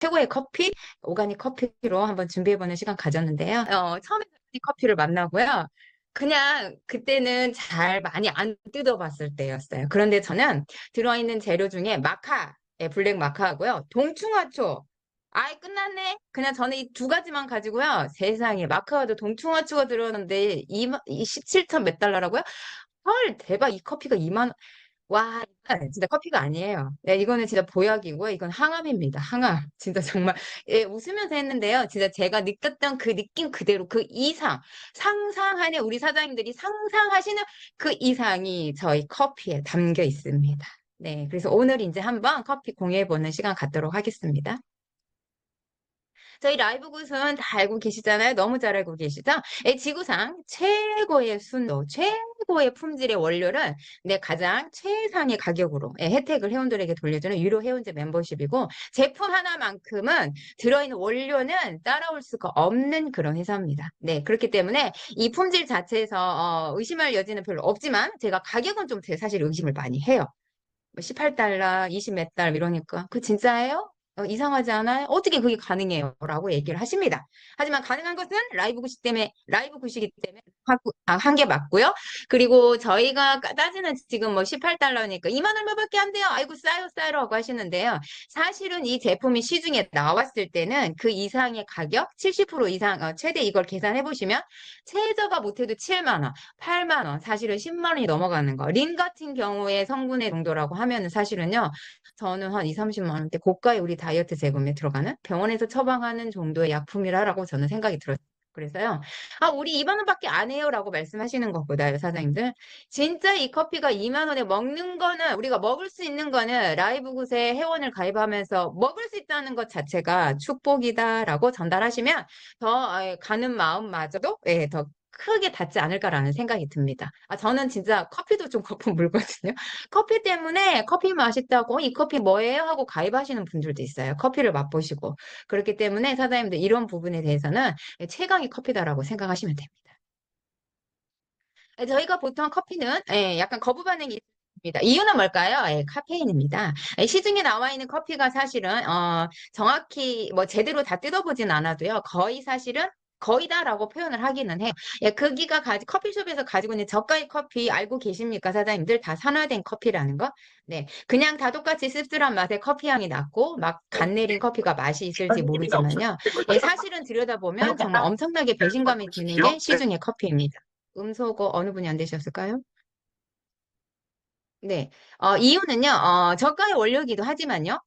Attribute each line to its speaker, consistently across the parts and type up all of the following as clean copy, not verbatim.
Speaker 1: 최고의 커피, 오가닉 커피로 한번 준비해보는 시간 가졌는데요. 처음에 오가닉 커피를 만나고요. 그냥 그때는 잘 많이 안 뜯어봤을 때였어요. 그런데 저는 들어있는 재료 중에 마카, 블랙 마카하고요. 동충하초. 아이, 끝났네. 그냥 저는 이 두 가지만 가지고요. 세상에, 마카와도 동충하초가 들어오는데 17천 몇 달러라고요? 헐, 대박. 이 커피가 2만 원. 와, 이건 진짜 커피가 아니에요. 네, 이거는 진짜 보약이고요. 이건 항암입니다. 항암. 진짜 정말, 예, 웃으면서 했는데요. 진짜 제가 느꼈던 그 느낌 그대로 그 이상, 상상하는 우리 사장님들이 상상하시는 그 이상이 저희 커피에 담겨 있습니다. 네, 그래서 오늘 이제 한번 커피 공유해보는 시간 갖도록 하겠습니다. 저희 라이브 굿은 다 알고 계시잖아요. 너무 잘 알고 계시죠? 예, 지구상 최고의 순도, 최고의 품질의 원료를 가장 최상의 가격으로 혜택을 회원들에게 돌려주는 유료 회원제 멤버십이고 제품 하나만큼은 들어있는 원료는 따라올 수가 없는 그런 회사입니다. 네, 그렇기 때문에 이 품질 자체에서 의심할 여지는 별로 없지만 제가 가격은 좀 사실 의심을 많이 해요. 18달러, 20 몇 달 이러니까 그 진짜예요? 이상하지 않아요? 어떻게 그게 가능해요? 라고 얘기를 하십니다. 하지만 가능한 것은 라이브 구시기 때문에 한 게 맞고요. 그리고 저희가 따지는 지금 뭐 18달러니까 2만 얼마밖에 안 돼요. 아이고 싸요 싸요라고 하시는데요. 사실은 이 제품이 시중에 나왔을 때는 그 이상의 가격 70% 이상 최대 이걸 계산해 보시면 최저가 못해도 7만 원, 8만 원, 사실은 10만 원이 넘어가는 거. 린 같은 경우에 성분의 정도라고 하면은 사실은요, 저는 한 2, 30만 원대 고가의 우리 다이어트 제품에 들어가는 병원에서 처방하는 정도의 약품이라고 저는 생각이 들었어요. 그래서요, 우리 2만 원밖에 안 해요라고 말씀하시는 것보다요, 사장님들. 진짜 이 커피가 2만 원에 먹는 거는, 우리가 먹을 수 있는 거는 라이브굿에 회원을 가입하면서 먹을 수 있다는 것 자체가 축복이다라고 전달하시면 더 가는 마음마저도 더 크게 닿지 않을까라는 생각이 듭니다. 저는 진짜 커피도 좀 거품 물거든요. 커피 때문에 커피 맛있다고 이 커피 뭐예요? 하고 가입하시는 분들도 있어요. 커피를 맛보시고. 그렇기 때문에 사장님들 이런 부분에 대해서는 최강의 커피다라고 생각하시면 됩니다. 저희가 보통 커피는 약간 거부 반응이 있습니다. 이유는 뭘까요? 카페인입니다. 시중에 나와 있는 커피가 사실은 정확히 뭐 제대로 다 뜯어보진 않아도요. 거의 사실은 거의다라고 표현을 하기는 해요. 거기가 커피숍에서 가지고 있는 저가의 커피 알고 계십니까, 사장님들? 다 산화된 커피라는 거? 네, 그냥 다 똑같이 씁쓸한 맛의 커피 향이 났고 막 간 내린 커피가 맛이 있을지 모르지만요. 사실은 들여다보면 정말 엄청나게 배신감이 드는 게 시중의 커피입니다. 음소거 어느 분이 안 되셨을까요? 네. 이유는요, 저가의 원료이기도 하지만요,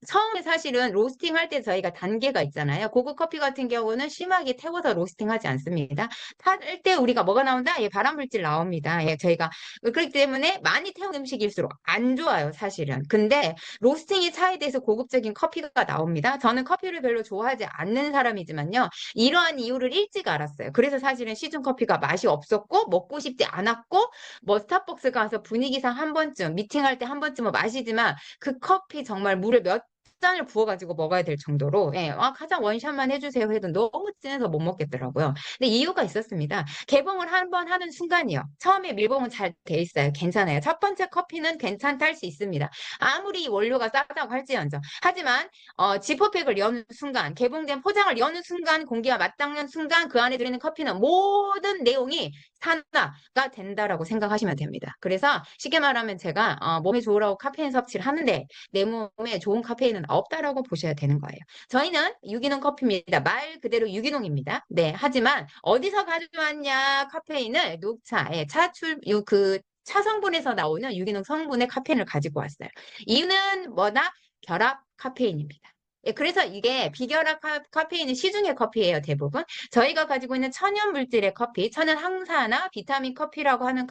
Speaker 1: 처음에 사실은 로스팅 할 때 저희가 단계가 있잖아요. 고급 커피 같은 경우는 심하게 태워서 로스팅 하지 않습니다. 탈 때 우리가 뭐가 나온다? 발암물질 나옵니다. 저희가, 그렇기 때문에 많이 태운 음식일수록 안 좋아요, 사실은. 근데 로스팅이 차에 대해서 고급적인 커피가 나옵니다. 저는 커피를 별로 좋아하지 않는 사람이지만요, 이러한 이유를 일찍 알았어요. 그래서 사실은 시중 커피가 맛이 없었고, 먹고 싶지 않았고, 뭐 스타벅스 가서 분위기상 한 번쯤 미팅할 때 한 번쯤은 마시지만 그 커피 정말 물을 몇 잔을 부어가지고 먹어야 될 정도로 가장 원샷만 해주세요 해도 너무 진해서 못 먹겠더라고요. 근데 이유가 있었습니다. 개봉을 한 번 하는 순간이요. 처음에 밀봉은 잘 돼 있어요. 괜찮아요. 첫 번째 커피는 괜찮다 할 수 있습니다. 아무리 원료가 싸다고 할지언정. 하지만 지퍼백을 여는 순간, 개봉된 포장을 여는 순간, 공기와 맞닿는 순간 그 안에 들어있는 커피는 모든 내용이 산화가 된다라고 생각하시면 됩니다. 그래서 쉽게 말하면 제가 몸에 좋으라고 카페인 섭취를 하는데 내 몸에 좋은 카페인은 없다라고 보셔야 되는 거예요. 저희는 유기농 커피입니다. 말 그대로 유기농입니다. 네, 하지만 어디서 가져왔냐 카페인을 녹차에 차 성분에서 나오는 유기농 성분의 카페인을 가지고 왔어요. 이유는 뭐다? 결합 카페인입니다. 그래서 이게 비결합 카페인은 시중의 커피예요, 대부분. 저희가 가지고 있는 천연 물질의 커피, 천연 항산화, 비타민 커피라고 하는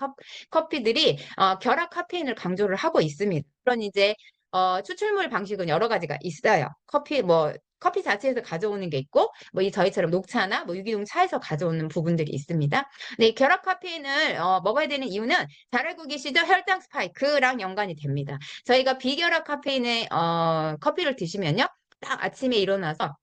Speaker 1: 커피들이 결합 카페인을 강조를 하고 있습니다. 그런 이제 추출물 방식은 여러 가지가 있어요. 커피 자체에서 가져오는 게 있고, 뭐 이 저희처럼 녹차나 뭐 유기농 차에서 가져오는 부분들이 있습니다. 네, 결합 카페인을 먹어야 되는 이유는 잘 알고 계시죠? 혈당 스파이크랑 연관이 됩니다. 저희가 비결합 카페인의 커피를 드시면요, 딱 아침에 일어나서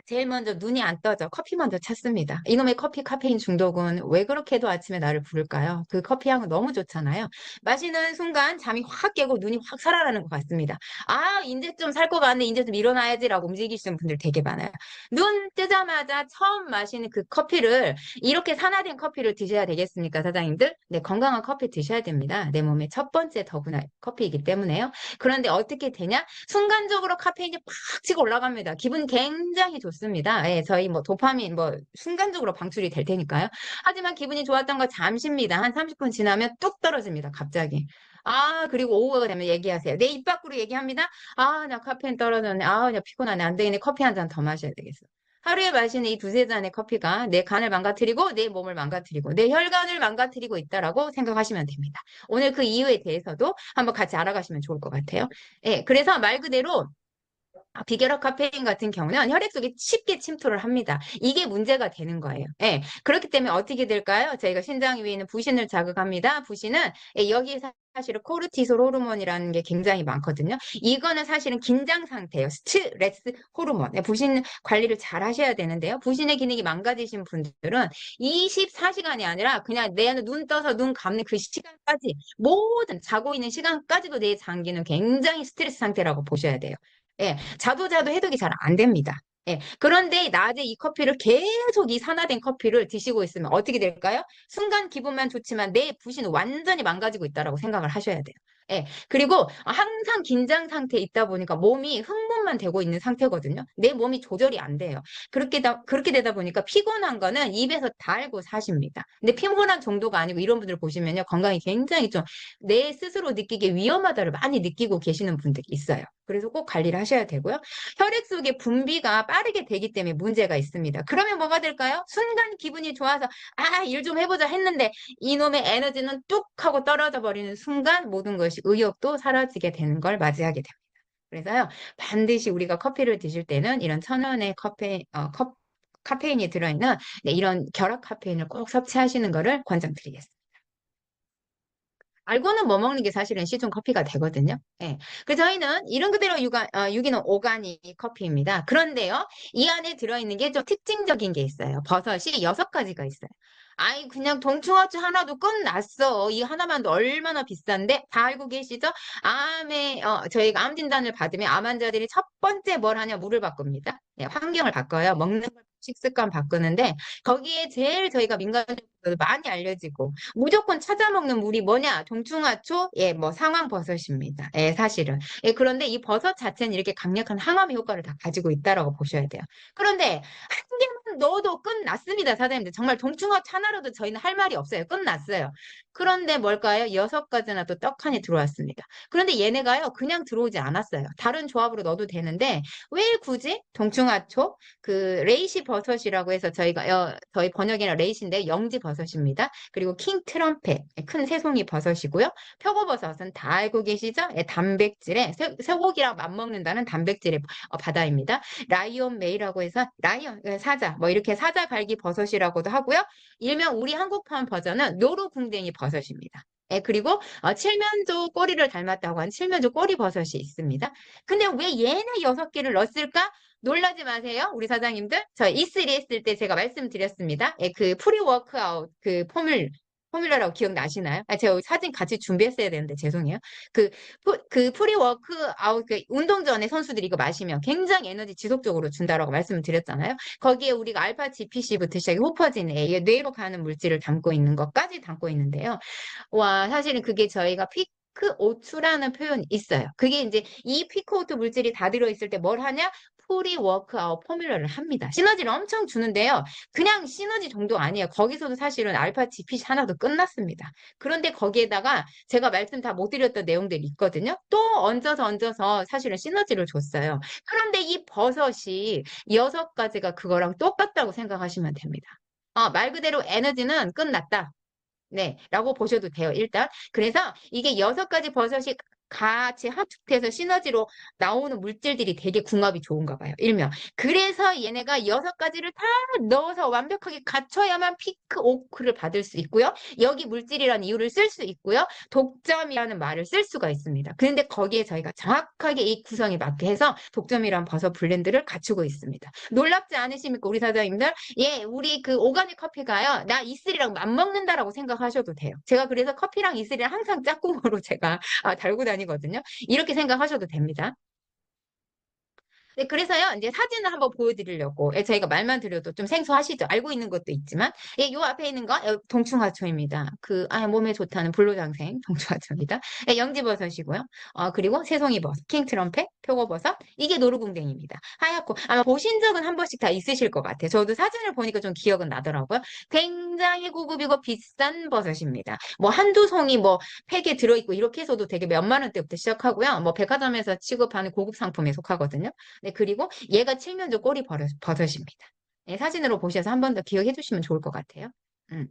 Speaker 1: 제일 먼저 눈이 안 떠져 커피 먼저 찾습니다. 이놈의 커피 카페인 중독은 왜 그렇게도 아침에 나를 부를까요? 그 커피 향은 너무 좋잖아요. 마시는 순간 잠이 확 깨고 눈이 확 살아나는 것 같습니다. 아, 이제 좀 살 것 같네. 이제 좀 일어나야지라고 움직이시는 분들 되게 많아요. 눈 뜨자마자 처음 마시는 그 커피를 이렇게 산화된 커피를 드셔야 되겠습니까, 사장님들? 네, 건강한 커피 드셔야 됩니다. 내 몸의 첫 번째 더구나 커피이기 때문에요. 그런데 어떻게 되냐? 순간적으로 카페인이 팍 치고 올라갑니다. 기분 굉장히 좋습니다. 예, 저희 뭐 도파민 뭐 순간적으로 방출이 될 테니까요. 하지만 기분이 좋았던 거 잠시입니다. 한 30분 지나면 뚝 떨어집니다. 갑자기. 아, 그리고 오후가 되면 얘기하세요. 내 입 밖으로 얘기합니다. 아, 나 카페인 떨어졌네. 아, 나 피곤하네. 안 되겠네. 커피 한 잔 더 마셔야 되겠어. 하루에 마시는 이 두세 잔의 커피가 내 간을 망가뜨리고 내 몸을 망가뜨리고 내 혈관을 망가뜨리고 있다라고 생각하시면 됩니다. 오늘 그 이유에 대해서도 한번 같이 알아가시면 좋을 것 같아요. 예, 그래서 말 그대로 비계력 카페인 같은 경우는 혈액 속에 쉽게 침투를 합니다. 이게 문제가 되는 거예요. 예, 그렇기 때문에 어떻게 될까요? 저희가 신장 위에 있는 부신을 자극합니다. 부신은 예, 여기에 사실은 코르티솔 호르몬이라는 게 굉장히 많거든요. 이거는 사실은 긴장 상태예요. 스트레스 호르몬. 예, 부신 관리를 잘 하셔야 되는데요. 부신의 기능이 망가지신 분들은 24시간이 아니라 그냥 내 눈 떠서 눈 감는 그 시간까지 모든 자고 있는 시간까지도 내 장기는 굉장히 스트레스 상태라고 보셔야 돼요. 예, 자도 해독이 잘 안 됩니다. 예, 그런데 낮에 이 커피를 계속 이 산화된 커피를 드시고 있으면 어떻게 될까요? 순간 기분만 좋지만 내 부신은 완전히 망가지고 있다라고 생각을 하셔야 돼요. 예, 그리고 항상 긴장 상태에 있다 보니까 몸이 흥분만 되고 있는 상태거든요. 내 몸이 조절이 안 돼요. 그렇게 되다 보니까 피곤한 거는 입에서 달고 사십니다. 근데 피곤한 정도가 아니고 이런 분들 보시면요. 건강이 굉장히 좀 내 스스로 느끼기에 위험하다를 많이 느끼고 계시는 분들이 있어요. 그래서 꼭 관리를 하셔야 되고요. 혈액 속의 분비가 빠르게 되기 때문에 문제가 있습니다. 그러면 뭐가 될까요? 순간 기분이 좋아서 아, 일 좀 해보자 했는데 이놈의 에너지는 뚝 하고 떨어져 버리는 순간 모든 것이 의욕도 사라지게 되는 걸 맞이하게 됩니다. 그래서요, 반드시 우리가 커피를 드실 때는 이런 천연의 카페인이 들어있는 네, 이런 결합 카페인을 꼭 섭취하시는 것을 권장드리겠습니다. 알고는 뭐 먹는 게 사실은 시중 커피가 되거든요. 예. 그래서 저희는 이름 그대로 유기농 오가닉 커피입니다. 그런데요, 이 안에 들어있는 게 좀 특징적인 게 있어요. 버섯이 6가지가 있어요. 아이, 그냥 동충하초 하나도 끝났어. 이 하나만도 얼마나 비싼데? 다 알고 계시죠? 저희가 암 진단을 받으면 암 환자들이 첫 번째 뭘 하냐? 물을 바꿉니다. 예, 환경을 바꿔요. 먹는 걸 식습관 바꾸는데, 거기에 제일 저희가 민간적으로 많이 알려지고, 무조건 찾아 먹는 물이 뭐냐? 동충하초, 예, 뭐 상황버섯입니다. 예, 사실은. 예, 그런데 이 버섯 자체는 이렇게 강력한 항암 효과를 다 가지고 있다라고 보셔야 돼요. 그런데 한 개만 넣어도 끝났습니다, 사장님들. 정말 동충하초 하나로도 저희는 할 말이 없어요. 끝났어요. 그런데 뭘까요? 6가지나 또 떡하니 들어왔습니다. 그런데 얘네가요, 그냥 들어오지 않았어요. 다른 조합으로 넣어도 되는데, 왜 굳이 동충하초, 그 레이시 버섯이라고 해서 저희 번역에는 레이시인데 영지 버섯입니다. 그리고 킹 트럼펫, 큰 새송이 버섯이고요. 표고버섯은 다 알고 계시죠? 예, 단백질에 쇠고기랑 맞먹는다는 단백질의 바다입니다. 라이온 메이라고 해서 라이온 사자 뭐 이렇게 사자 갈기 버섯이라고도 하고요. 일명 우리 한국판 버전은 노루궁뎅이 버섯입니다. 예, 그리고 칠면조 꼬리를 닮았다고 하는 칠면조 꼬리 버섯이 있습니다. 근데 왜 얘네 6개를 넣었을까? 놀라지 마세요, 우리 사장님들. 저 E3 했을 때 제가 말씀드렸습니다. 예, 그 프리 워크아웃 그 포뮬러라고 기억나시나요? 아, 제가 사진 같이 준비했어야 되는데 죄송해요. 그, 그 프리 워크아웃 그 운동 전에 선수들이 이거 마시면 굉장히 에너지 지속적으로 준다라고 말씀을 드렸잖아요. 거기에 우리가 알파 GPC부터 시작해 호퍼진 A, 뇌로 가는 물질을 담고 있는 것까지 담고 있는데요. 와, 사실은 그게 저희가 피크 오투라는 표현이 있어요. 그게 이제 이 피크 오투 물질이 다 들어있을 때 뭘 하냐? 프리 워크아웃 포뮬러를 합니다. 시너지를 엄청 주는데요. 그냥 시너지 정도 아니에요. 거기서도 사실은 알파 GPC 하나도 끝났습니다. 그런데 거기에다가 제가 말씀 다 못 드렸던 내용들이 있거든요. 또 얹어서 사실은 시너지를 줬어요. 그런데 이 버섯이 6가지가 그거랑 똑같다고 생각하시면 됩니다. 말 그대로 에너지는 끝났다. 네, 라고 보셔도 돼요, 일단. 그래서 이게 6가지 버섯이 같이 합숙해서 시너지로 나오는 물질들이 되게 궁합이 좋은가 봐요. 일명. 그래서 얘네가 6가지를 다 넣어서 완벽하게 갖춰야만 피크 오크를 받을 수 있고요. 여기 물질이라는 이유를 쓸 수 있고요. 독점이라는 말을 쓸 수가 있습니다. 그런데 거기에 저희가 정확하게 이 구성에 맞게 해서 독점이란 버섯 블렌드를 갖추고 있습니다. 놀랍지 않으십니까, 우리 사장님들? 예, 우리 그 오가닉 커피가요, 나 이슬이랑 맞먹는다라고 생각하셔도 돼요. 제가 그래서 커피랑 이슬이랑 항상 짝꿍으로 제가 달고 다니거든요. 이렇게 생각하셔도 됩니다. 네, 그래서요, 이제 사진을 한번 보여드리려고. 예, 저희가 말만 드려도 좀 생소하시죠? 알고 있는 것도 있지만. 예, 요 앞에 있는 거, 동충하초입니다. 몸에 좋다는 불로장생, 동충하초입니다. 예, 영지버섯이고요. 그리고 새송이버섯, 킹트럼펫, 표고버섯, 이게 노루궁뎅입니다. 하얗고, 아마 보신 적은 한 번씩 다 있으실 것 같아요. 저도 사진을 보니까 좀 기억은 나더라고요. 굉장히 고급이고 비싼 버섯입니다. 뭐 한두 송이 뭐 팩에 들어있고 이렇게 해서도 되게 몇만 원대부터 시작하고요. 뭐 백화점에서 취급하는 고급 상품에 속하거든요. 네, 그리고 얘가 칠면조 꼬리 버섯입니다. 네, 사진으로 보셔서 한 번 더 기억해 주시면 좋을 것 같아요. 음.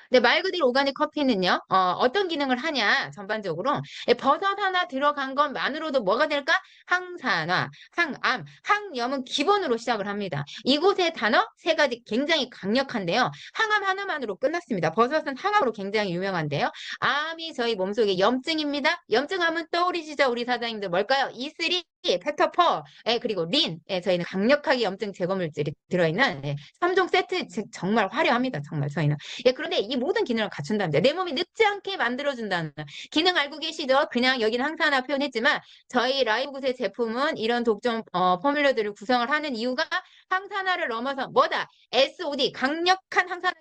Speaker 1: 근데 말 그대로 오가닉 커피는요, 어떤 기능을 하냐, 전반적으로. 예, 버섯 하나 들어간 것만으로도 뭐가 될까? 항산화, 항암, 항염은 기본으로 시작을 합니다. 이곳의 단어 3가지 굉장히 강력한데요. 항암 하나만으로 끝났습니다. 버섯은 항암으로 굉장히 유명한데요. 암이 저희 몸속의 염증입니다. 염증하면 떠오르시죠? 우리 사장님들 뭘까요? 이슬이, 페터퍼, 그리고 린, 저희는 강력하게 염증 제거 물질이 들어있는 3종 세트, 즉 정말 화려합니다. 정말 저희는. 예, 그런데 이 모든 기능을 갖춘답니다. 내 몸이 늙지 않게 만들어준다는 기능 알고 계시죠? 그냥 여기는 항산화 표현했지만 저희 라이브굿의 제품은 이런 독점 포뮬러들을 구성을 하는 이유가 항산화를 넘어서 뭐다? SOD, 강력한 항산화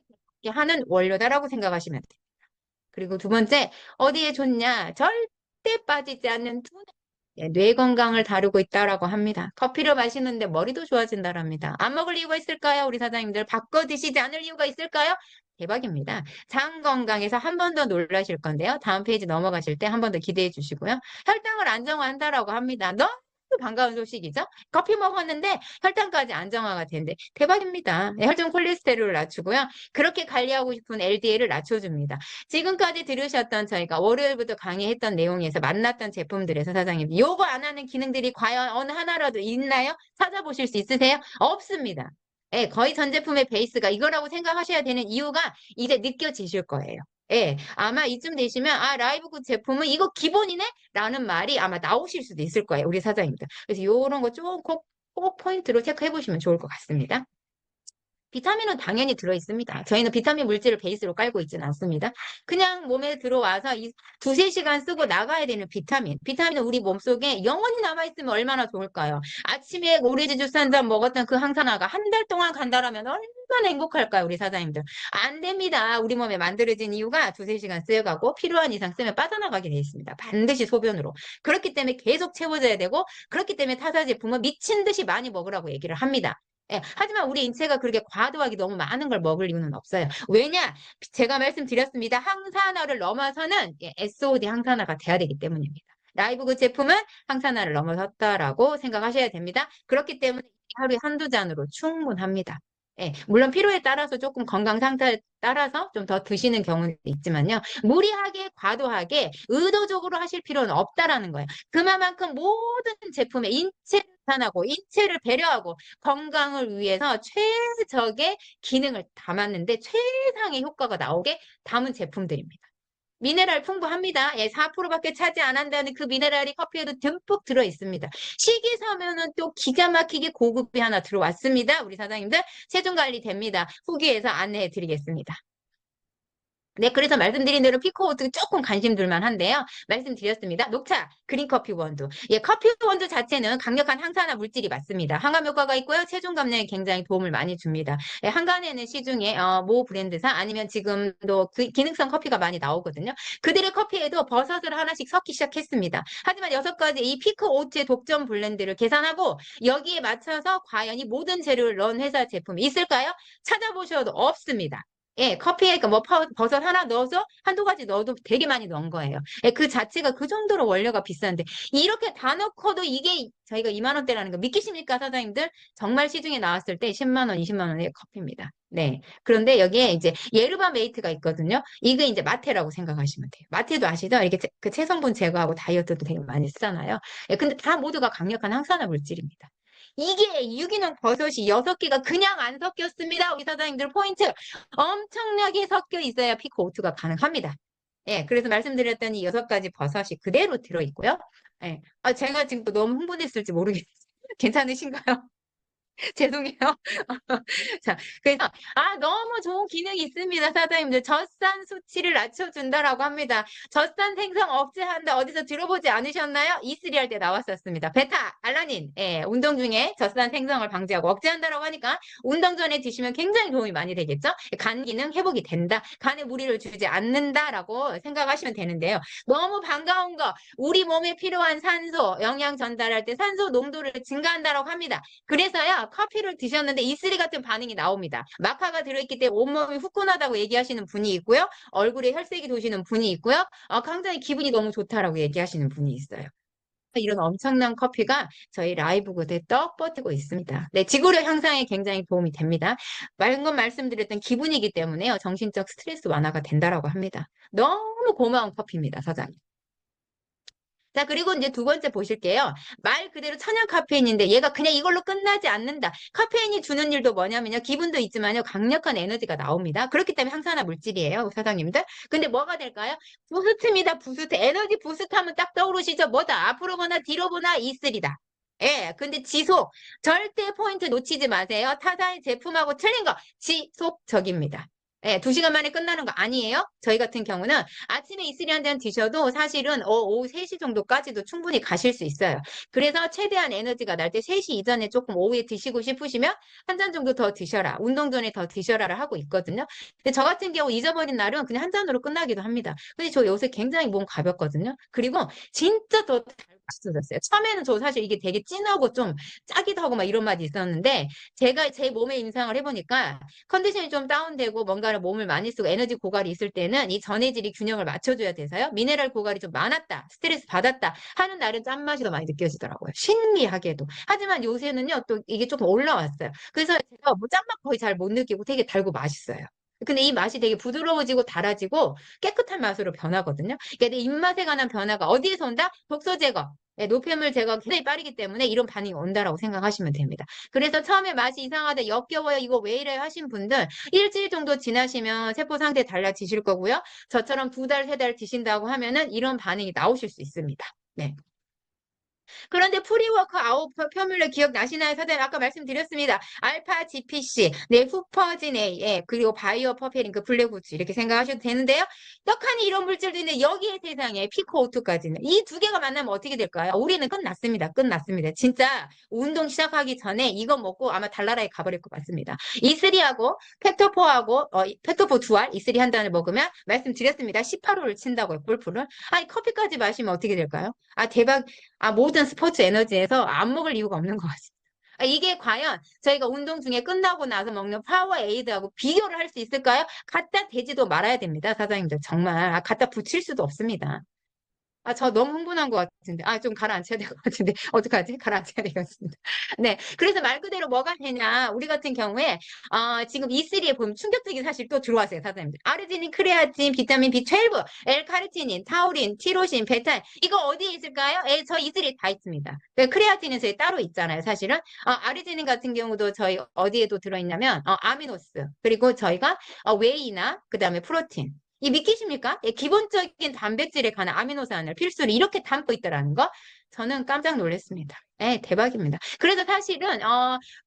Speaker 1: 하는 원료다라고 생각하시면 돼요. 그리고 두 번째, 어디에 좋냐? 절대 빠지지 않는 두뇌. 예, 뇌 건강을 다루고 있다라고 합니다. 커피를 마시는데 머리도 좋아진다랍니다. 안 먹을 이유가 있을까요? 우리 사장님들 바꿔 드시지 않을 이유가 있을까요? 대박입니다. 장 건강에서 한 번 더 놀라실 건데요. 다음 페이지 넘어가실 때 한 번 더 기대해 주시고요. 혈당을 안정화한다라고 합니다. 너무 반가운 소식이죠? 커피 먹었는데 혈당까지 안정화가 된대. 대박입니다. 네, 혈중 콜레스테롤을 낮추고요. 그렇게 관리하고 싶은 LDL을 낮춰줍니다. 지금까지 들으셨던 저희가 월요일부터 강의했던 내용에서 만났던 제품들에서 사장님, 요거 안 하는 기능들이 과연 어느 하나라도 있나요? 찾아보실 수 있으세요? 없습니다. 예, 거의 전 제품의 베이스가 이거라고 생각하셔야 되는 이유가 이제 느껴지실 거예요. 예, 아마 이쯤 되시면, 라이브굿 제품은 이거 기본이네? 라는 말이 아마 나오실 수도 있을 거예요. 우리 사장님들. 그래서 요런 거 좀 꼭 포인트로 체크해 보시면 좋을 것 같습니다. 비타민은 당연히 들어있습니다. 저희는 비타민 물질을 베이스로 깔고 있지는 않습니다. 그냥 몸에 들어와서 이 2~3시간 쓰고 나가야 되는 비타민. 비타민은 우리 몸속에 영원히 남아있으면 얼마나 좋을까요? 아침에 오렌지 주스 한 잔 먹었던 그 항산화가 한 달 동안 간다라면 얼마나 행복할까요, 우리 사장님들? 안 됩니다. 우리 몸에 만들어진 이유가 2~3시간 쓰여가고 필요한 이상 쓰면 빠져나가게 돼 있습니다. 반드시 소변으로. 그렇기 때문에 계속 채워져야 되고, 그렇기 때문에 타사 제품은 미친 듯이 많이 먹으라고 얘기를 합니다. 예, 하지만 우리 인체가 그렇게 과도하게 너무 많은 걸 먹을 이유는 없어요. 왜냐? 제가 말씀드렸습니다. 항산화를 넘어서는 SOD 항산화가 돼야 되기 때문입니다. 라이브 그 제품은 항산화를 넘어섰다라고 생각하셔야 됩니다. 그렇기 때문에 하루에 한두 잔으로 충분합니다. 예, 물론 필요에 따라서 조금 건강 상태에 따라서 좀 더 드시는 경우는 있지만요. 무리하게 과도하게 의도적으로 하실 필요는 없다라는 거예요. 그만큼 모든 제품에 인체를 계산하고 인체를 배려하고 건강을 위해서 최적의 기능을 담았는데 최상의 효과가 나오게 담은 제품들입니다. 미네랄 풍부합니다. 예, 4%밖에 차지 안 한다는 그 미네랄이 커피에도 듬뿍 들어 있습니다. 식이섬유는 또 기가 막히게 고급이 하나 들어왔습니다. 우리 사장님들 체중 관리 됩니다. 후기에서 안내해 드리겠습니다. 네, 그래서 말씀드린 대로 피코우드 조금 관심 둘만 한데요. 말씀드렸습니다. 녹차, 그린커피 원두. 예, 커피 원두 자체는 강력한 항산화 물질이 맞습니다. 항암 효과가 있고요. 체중 감량에 굉장히 도움을 많이 줍니다. 예, 한간에는 시중에 모 브랜드사 아니면 지금도 기능성 커피가 많이 나오거든요. 그들의 커피에도 버섯을 하나씩 섞기 시작했습니다. 하지만 6가지 이 피크오트의 독점 블렌드를 계산하고 여기에 맞춰서 과연 이 모든 재료를 넣은 회사 제품이 있을까요? 찾아보셔도 없습니다. 예, 커피에 그뭐 버섯 하나 넣어서 한두 가지 넣어도 되게 많이 넣은 거예요. 예, 그 자체가 그 정도로 원료가 비싼데 이렇게 다 넣고도 이게 저희가 2만 원대라는 거 믿기십니까, 사장님들? 정말 시중에 나왔을 때 10만 원, 20만 원의 커피입니다. 네. 그런데 여기에 이제 예르바 메이트가 있거든요. 이게 이제 마테라고 생각하시면 돼요. 마테도 아시죠? 이렇게 그 체성분 제거하고 다이어트도 되게 많이 쓰잖아요. 예, 근데 다 모두가 강력한 항산화 물질입니다. 이게 유기농 버섯이 6개가 그냥 안 섞였습니다. 우리 사장님들 포인트. 엄청나게 섞여 있어야 피코 오트가 가능합니다. 예, 그래서 말씀드렸던 이 6가지 버섯이 그대로 들어있고요. 예, 제가 지금 또 너무 흥분했을지 모르겠어요. 괜찮으신가요? 죄송해요. 자, 그래서, 너무 좋은 기능이 있습니다, 사장님들. 젖산 수치를 낮춰준다라고 합니다. 젖산 생성 억제한다. 어디서 들어보지 않으셨나요? E3 할 때 나왔었습니다. 베타, 알라닌. 예, 운동 중에 젖산 생성을 방지하고 억제한다라고 하니까 운동 전에 드시면 굉장히 도움이 많이 되겠죠? 간 기능 회복이 된다. 간에 무리를 주지 않는다라고 생각하시면 되는데요. 너무 반가운 거, 우리 몸에 필요한 산소, 영양 전달할 때 산소 농도를 증가한다라고 합니다. 그래서요, 커피를 드셨는데 이슬이 같은 반응이 나옵니다. 마카가 들어있기 때문에 온몸이 후끈하다고 얘기하시는 분이 있고요. 얼굴에 혈색이 도시는 분이 있고요. 굉장히 기분이 너무 좋다라고 얘기하시는 분이 있어요. 이런 엄청난 커피가 저희 라이브 구대에 떡 버티고 있습니다. 네, 지구력 향상에 굉장히 도움이 됩니다. 방금 말씀드렸던 기분이기 때문에요. 정신적 스트레스 완화가 된다라고 합니다. 너무 고마운 커피입니다, 사장님. 자, 그리고 이제 두 번째 보실게요. 말 그대로 천연 카페인인데 얘가 그냥 이걸로 끝나지 않는다. 카페인이 주는 일도 뭐냐면요. 기분도 있지만요. 강력한 에너지가 나옵니다. 그렇기 때문에 항산화 물질이에요. 사장님들. 근데 뭐가 될까요? 부스트입니다. 부스트. 에너지 부스트 하면 딱 떠오르시죠? 뭐다? 앞으로 보나 뒤로 보나 이슬이다. 예, 근데 지속. 절대 포인트 놓치지 마세요. 타사의 제품하고 틀린 거. 지속적입니다. 예, 2시간 만에 끝나는 거 아니에요? 저희 같은 경우는 아침에 이슬이 한 잔 드셔도 사실은 오후 3시 정도까지도 충분히 가실 수 있어요. 그래서 최대한 에너지가 날 때 3시 이전에 조금 오후에 드시고 싶으시면 한 잔 정도 더 드셔라. 운동 전에 더 드셔라를 하고 있거든요. 근데 저 같은 경우 잊어버린 날은 그냥 한 잔으로 끝나기도 합니다. 근데 저 요새 굉장히 몸 가볍거든요. 그리고 진짜 더 맛있어졌어요. 처음에는 저 사실 이게 되게 진하고 좀 짜기도 하고 막 이런 맛이 있었는데 제가 제 몸에 임상을 해보니까 컨디션이 좀 다운되고 뭔가를 몸을 많이 쓰고 에너지 고갈이 있을 때는 이 전해질이 균형을 맞춰줘야 돼서요. 미네랄 고갈이 좀 많았다, 스트레스 받았다 하는 날은 짠맛이 더 많이 느껴지더라고요. 신기하게도. 하지만 요새는요, 또 이게 조금 올라왔어요. 그래서 제가 뭐 짠맛 거의 잘 못 느끼고 되게 달고 맛있어요. 근데 이 맛이 되게 부드러워지고 달아지고 깨끗한 맛으로 변하거든요. 그러니까 내 입맛에 관한 변화가 어디에서 온다? 독소 제거. 네, 노폐물 제거가 굉장히 빠르기 때문에 이런 반응이 온다라고 생각하시면 됩니다. 그래서 처음에 맛이 이상하다, 역겨워요, 이거 왜 이래요 하신 분들 일주일 정도 지나시면 세포 상태 달라지실 거고요. 저처럼 2달, 3달 드신다고 하면은 이런 반응이 나오실 수 있습니다. 네. 그런데 프리워크 아웃 포뮬러 기억나시나요? 사장님 아까 말씀드렸습니다. 알파 GPC, 네, 후퍼진 A, 예, 그리고 바이오 퍼페린 그 블랙우드 이렇게 생각하셔도 되는데요. 떡하니 이런 물질도 있는데 여기에 세상에 피코오트까지는 이 2개가 만나면 어떻게 될까요? 우리는 끝났습니다. 끝났습니다. 진짜 운동 시작하기 전에 이거 먹고 아마 달나라에 가버릴 것 같습니다. E3하고 팩토4하고 팩토4 2알 E3 한 잔을 먹으면 말씀드렸습니다. 18호를 친다고요. 골프를. 아니 커피까지 마시면 어떻게 될까요? 대박. 모든 스포츠 에너지에서 안 먹을 이유가 없는 것 같습니다. 이게 과연 저희가 운동 중에 끝나고 나서 먹는 파워 에이드하고 비교를 할 수 있을까요? 갖다 대지도 말아야 됩니다, 사장님들. 정말. 갖다 붙일 수도 없습니다. 저 너무 흥분한 것 같은데. 좀 가라앉혀야 될 것 같은데. 어떡하지? 가라앉혀야 되겠습니다. 네. 그래서 말 그대로 뭐가 되냐. 우리 같은 경우에, 지금 E3에 보면 충격적인 사실 또 들어왔어요, 사장님들. 아르지닌, 크레아틴, 비타민 B12, L카르티닌, 타우린, 티로신, 베타인. 이거 어디에 있을까요? 저 E3에 다 있습니다. 크레아틴은 저희 따로 있잖아요, 사실은. 아르지닌 같은 경우도 저희 어디에도 들어있냐면, 아미노스. 그리고 저희가 웨이나, 그 다음에 프로틴. 이 믿기십니까? 예, 기본적인 단백질에 관한 아미노산을 필수로 이렇게 담고 있다라는 거 저는 깜짝 놀랐습니다. 예, 대박입니다. 그래서 사실은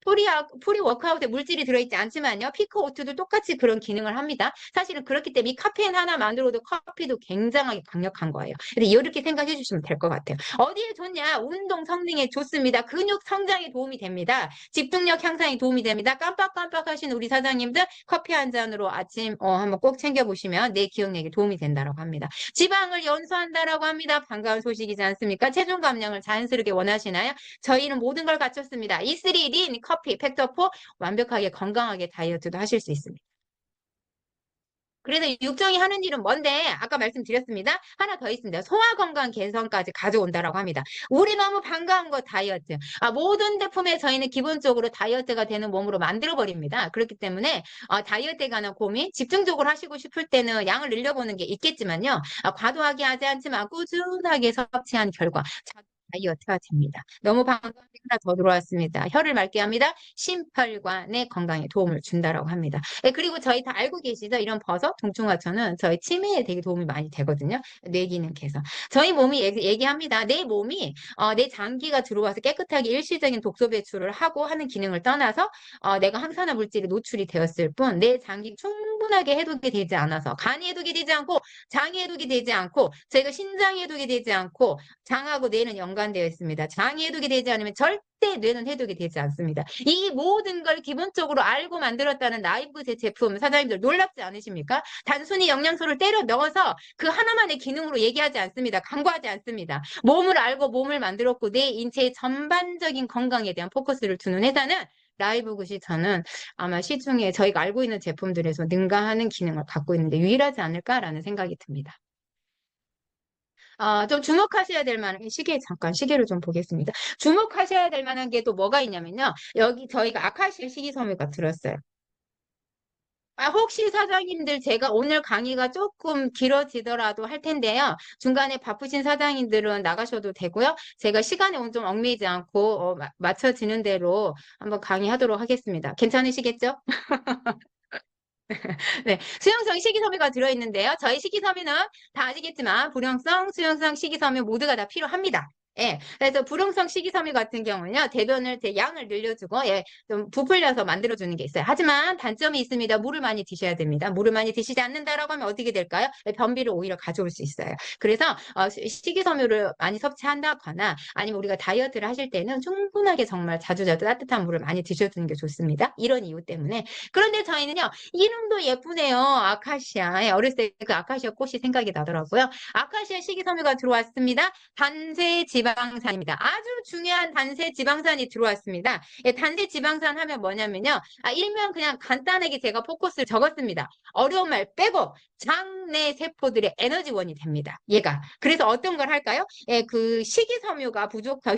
Speaker 1: 프리 워크아웃에 물질이 들어있지 않지만요. 피크 오트도 똑같이 그런 기능을 합니다. 사실은 그렇기 때문에 이 카페인 하나 만들어도 커피도 굉장하게 강력한 거예요. 근데 이렇게 생각해 주시면 될 것 같아요. 어디에 좋냐? 운동 성능에 좋습니다. 근육 성장에 도움이 됩니다. 집중력 향상에 도움이 됩니다. 깜빡깜빡 하시는 우리 사장님들 커피 한 잔으로 아침 한번 꼭 챙겨보시면 내 기억력에 도움이 된다고 합니다. 지방을 연소한다라고 합니다. 반가운 소식이지 않습니까? 체중 감량을 자연스럽게 원하시나요? 저희는 모든 걸 갖췄습니다. E3 린 커피 팩터4 완벽하게 건강하게 다이어트도 하실 수 있습니다. 그래서 육종이 하는 일은 뭔데? 아까 말씀드렸습니다. 하나 더 있습니다. 소화 건강 개선까지 가져온다라고 합니다. 우리 너무 반가운 거 다이어트. 모든 제품에 저희는 기본적으로 다이어트가 되는 몸으로 만들어 버립니다. 그렇기 때문에 다이어트에 관한 고민 집중적으로 하시고 싶을 때는 양을 늘려보는 게 있겠지만요. 과도하게 하지 않지만 꾸준하게 섭취한 결과 다이어트가 됩니다. 너무 반가운 게 하나 더 들어왔습니다. 혀를 맑게 합니다. 심혈관의 건강에 도움을 준다라고 합니다. 네, 그리고 저희 다 알고 계시죠? 이런 버섯, 동충하초는 저희 치매에 되게 도움이 많이 되거든요. 뇌 기능 개선. 저희 몸이 얘기합니다. 내 몸이 내 장기가 들어와서 깨끗하게 일시적인 독소 배출을 하고 하는 기능을 떠나서 내가 항산화 물질이 노출이 되었을 뿐 내 장기 충분하게 해독이 되지 않아서 간이 해독이 되지 않고 장이 해독이 되지 않고 저희가 신장이 해독이 되지 않고 장하고 뇌는 연관되어 있습니다. 장이 해독이 되지 않으면 절대 뇌는 해독이 되지 않습니다. 이 모든 걸 기본적으로 알고 만들었다는 나이브 제품 사장님들 놀랍지 않으십니까? 단순히 영양소를 때려 넣어서 그 하나만의 기능으로 얘기하지 않습니다. 광고하지 않습니다. 몸을 알고 몸을 만들었고 내 인체의 전반적인 건강에 대한 포커스를 두는 회사는 라이브 굿이 저는 아마 시중에 저희가 알고 있는 제품들에서 능가하는 기능을 갖고 있는데 유일하지 않을까라는 생각이 듭니다. 좀 주목하셔야 될 만한 잠깐 시계를 좀 보겠습니다. 주목하셔야 될 만한 게 또 뭐가 있냐면요. 여기 저희가 아카시아 식이섬유가 들었어요. 혹시 사장님들 제가 오늘 강의가 조금 길어지더라도 할 텐데요. 중간에 바쁘신 사장님들은 나가셔도 되고요. 제가 시간에 오늘 좀 얽매이지 않고 맞춰지는 대로 한번 강의하도록 하겠습니다. 괜찮으시겠죠? 네, 수용성 식이섬유가 들어있는데요. 저희 식이섬유는 다 아시겠지만 불용성, 수용성 식이섬유 모두가 다 필요합니다. 예, 그래서 불용성 식이섬유 같은 경우는요, 양을 늘려주고, 좀 부풀려서 만들어주는 게 있어요. 하지만 단점이 있습니다. 물을 많이 드셔야 됩니다. 물을 많이 드시지 않는다라고 하면 어떻게 될까요? 변비를 오히려 가져올 수 있어요. 그래서 식이섬유를 많이 섭취한다거나 아니면 우리가 다이어트를 하실 때는 충분하게 정말 자주자주 따뜻한 물을 많이 드셔주는 게 좋습니다. 이런 이유 때문에. 그런데 저희는요, 이름도 예쁘네요. 아카시아. 어렸을 때 그 아카시아 꽃이 생각이 나더라고요. 아카시아 식이섬유가 들어왔습니다. 단세 지방산입니다. 아주 중요한 단세 지방산이 들어왔습니다. 단세 지방산 하면 뭐냐면요. 일명 그냥 간단하게 제가 포커스를 적었습니다. 어려운 말 빼고 장내 세포들의 에너지원이 됩니다. 얘가. 그래서 어떤 걸 할까요? 그 식이섬유가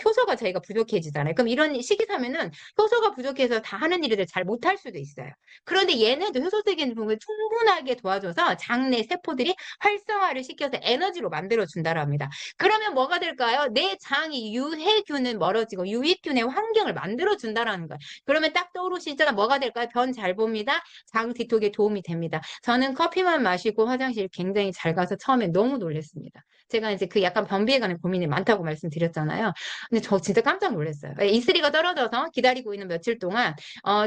Speaker 1: 효소가 저희가 부족해지잖아요. 그럼 이런 식이섬유는 효소가 부족해서 다 하는 일을 잘 못할 수도 있어요. 그런데 얘네도 효소적인 부분을 충분하게 도와줘서 장내 세포들이 활성화를 시켜서 에너지로 만들어준다고 합니다. 그러면 뭐가 될까요? 내 장이 유해균은 멀어지고 유익균의 환경을 만들어준다라는 거예요. 그러면 딱 떠오르시죠? 뭐가 될까요? 변 잘 봅니다. 장 디톡에 도움이 됩니다. 저는 커피만 마시고 화장실 굉장히 잘 가서 처음에 너무 놀랐습니다. 제가 이제 그 약간 변비에 관한 고민이 많다고 말씀드렸잖아요. 근데 저 진짜 깜짝 놀랐어요. E3가 떨어져서 기다리고 있는 며칠 동안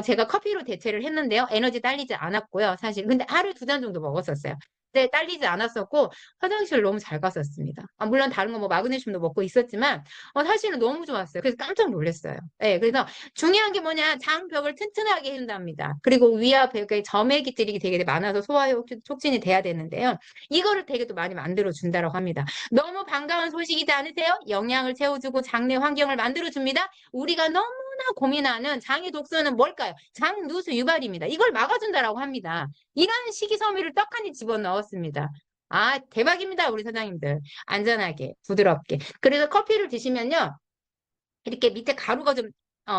Speaker 1: 제가 커피로 대체를 했는데요. 에너지 딸리지 않았고요. 사실 근데 하루 두 잔 정도 먹었었어요. 네, 딸리지 않았었고 화장실 너무 잘 갔었습니다. 물론 다른 거 뭐 마그네슘도 먹고 있었지만 사실은 너무 좋았어요. 그래서 깜짝 놀랐어요. 네, 그래서 중요한 게 뭐냐 장벽을 튼튼하게 해준답니다. 그리고 위압 점액기들이 되게 많아서 소화 촉진이 돼야 되는데요. 이거를 되게 또 많이 만들어 준다고 합니다. 너무 반가운 소식이지 않으세요? 영양을 채워주고 장내 환경을 만들어 줍니다. 우리가 너무나 고민하는 장의 독소는 뭘까요? 장누수 유발입니다. 이걸 막아준다라고 합니다. 이런 식이섬유를 떡하니 집어넣었습니다. 대박입니다, 우리 사장님들. 안전하게, 부드럽게. 그래서 커피를 드시면요, 이렇게 밑에 가루가 좀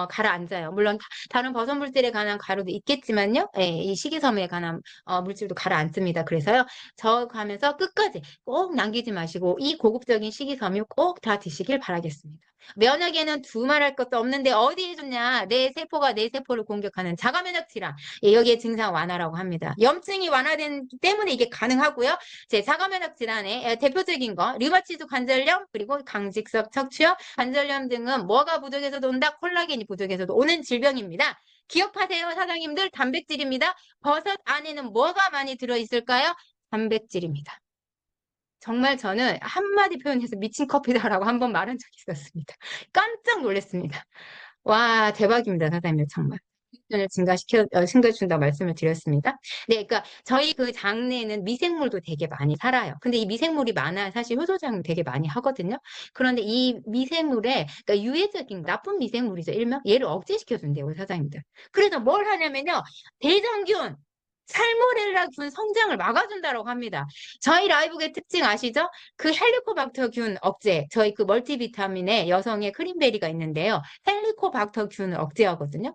Speaker 1: 가라앉아요. 물론 다른 버섯 물질에 관한 가루도 있겠지만요. 이 식이섬유에 관한 물질도 가라앉습니다. 그래서요. 저 가면서 끝까지 꼭 남기지 마시고 이 고급적인 식이섬유 꼭 다 드시길 바라겠습니다. 면역에는 두말할 것도 없는데 어디에 좋냐? 내 세포가 내 세포를 공격하는 자가 면역 질환. 여기에 증상 완화라고 합니다. 염증이 완화된 때문에 이게 가능하고요. 제 자가 면역 질환의 대표적인 거 류마티즈 관절염 그리고 강직성 척추염 관절염 등은 뭐가 부족해서도 온다? 콜라겐이 부족해서도 오는 질병입니다. 기억하세요, 사장님들. 단백질입니다. 버섯 안에는 뭐가 많이 들어있을까요? 단백질입니다. 정말 저는 한마디 표현해서 미친 커피다라고 한번 말한 적이 있었습니다. 깜짝 놀랐습니다. 와, 대박입니다, 사장님, 정말. 을 증가준다고 말씀을 드렸습니다. 네, 그러니까 저희 그 장내에는 미생물도 되게 많이 살아요. 근데 이 미생물이 많아야 사실 효소작용 되게 많이 하거든요. 그런데 이 미생물에, 그러니까 유해적인 나쁜 미생물이죠, 일명. 얘를 억제시켜준대요, 우리 사장님들. 그래서 뭘 하냐면요, 대장균, 살모넬라균 성장을 막아준다고 합니다. 저희 라이브의 특징 아시죠? 그 헬리코박터균 억제, 저희 그 멀티비타민에 여성의 크림베리가 있는데요. 헬리코박터균을 억제하거든요.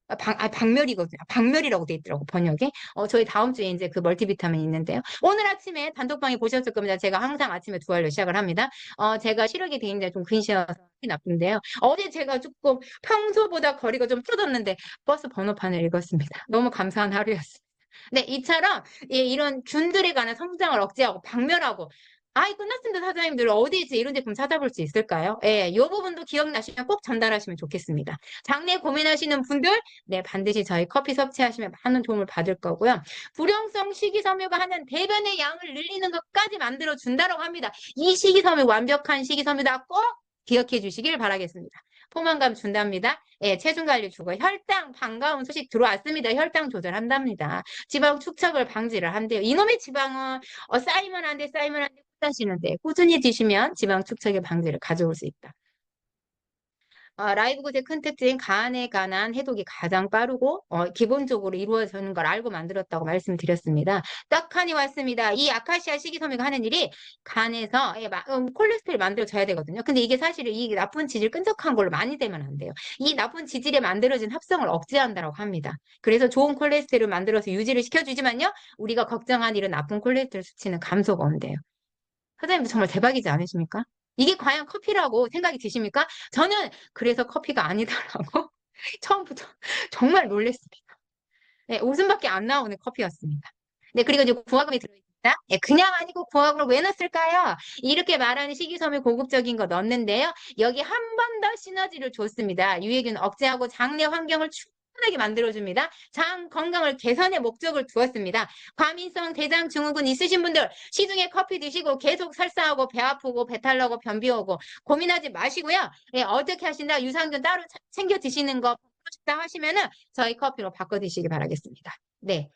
Speaker 1: 박멸이거든요. 박멸이라고 돼 있더라고, 번역에. 저희 다음 주에 이제 그 멀티비타민이 있는데요. 오늘 아침에 단톡방에 보셨을 겁니다. 제가 항상 아침에 두 알로 시작을 합니다. 제가 시력이 굉장히 좀 근시여서 나쁜데요. 어제 제가 조금 평소보다 거리가 좀 줄어들었는데 버스 번호판을 읽었습니다. 너무 감사한 하루였어요. 네, 이처럼 예, 이런 균들에 관한 성장을 억제하고 박멸하고 아이 끝났습니다 사장님들 어디지 이런 제품 찾아볼 수 있을까요? 예, 이 부분도 기억나시면 꼭 전달하시면 좋겠습니다. 장내 고민하시는 분들 네 반드시 저희 커피 섭취하시면 많은 도움을 받을 거고요. 불용성 식이섬유가 하는 대변의 양을 늘리는 것까지 만들어 준다고 합니다. 이 식이섬유 완벽한 식이섬유다 꼭 기억해 주시길 바라겠습니다. 포만감 준답니다. 예, 체중 관리 주고 혈당 반가운 소식 들어왔습니다. 혈당 조절한답니다. 지방 축적을 방지를 한대요. 이놈의 지방은 쌓이면 안 돼, 쌓이면 안 돼, 하시는데 꾸준히 드시면 지방 축적의 방지를 가져올 수 있다. 라이브 굿의 큰 특징 간에 관한 해독이 가장 빠르고 기본적으로 이루어지는 걸 알고 만들었다고 말씀드렸습니다. 떡하니 왔습니다. 이 아카시아 식이섬유가 하는 일이 간에서 콜레스테롤 만들어져야 되거든요. 근데 이게 사실은 이 나쁜 지질 끈적한 걸로 많이 되면 안 돼요. 이 나쁜 지질에 만들어진 합성을 억제한다고 합니다. 그래서 좋은 콜레스테롤을 만들어서 유지를 시켜주지만요. 우리가 걱정한 이런 나쁜 콜레스테롤 수치는 감소가 온대요. 사장님도 정말 대박이지 않으십니까? 이게 과연 커피라고 생각이 드십니까? 저는 그래서 커피가 아니다라고 처음부터 정말 놀랬습니다. 네, 웃음밖에 안 나오는 커피였습니다. 네, 그리고 이제 구화금이 들어있습니다. 네, 그냥 아니고 구화금을 왜 넣었을까요? 이렇게 말하는 식이섬유 고급적인 거 넣었는데요. 여기 한 번 더 시너지를 줬습니다. 유해균 억제하고 장내 환경을 충분하게 만들어줍니다. 장 건강을 개선의 목적을 두었습니다. 과민성 대장 증후군 있으신 분들 시중에 커피 드시고 계속 설사하고 배 아프고 배탈 나고 변비 오고 고민하지 마시고요. 예, 어떻게 하신다? 유산균 따로 챙겨 드시는 거 싶다 하시면은 저희 커피로 바꿔 드시기 바라겠습니다. 네.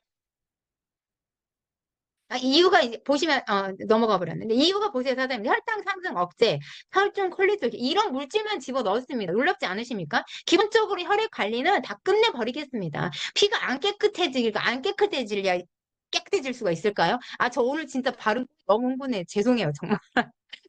Speaker 1: 이유가 이제 보시면 넘어가 버렸는데 이유가 보세요 사장님 혈당 상승 억제, 혈중 콜레스테롤 이런 물질만 집어 넣었습니다. 놀랍지 않으십니까? 기본적으로 혈액 관리는 다 끝내버리겠습니다. 피가 안 깨끗해질 수가 있을까요? 저 오늘 진짜 발음 너무 흥분해 죄송해요 정말.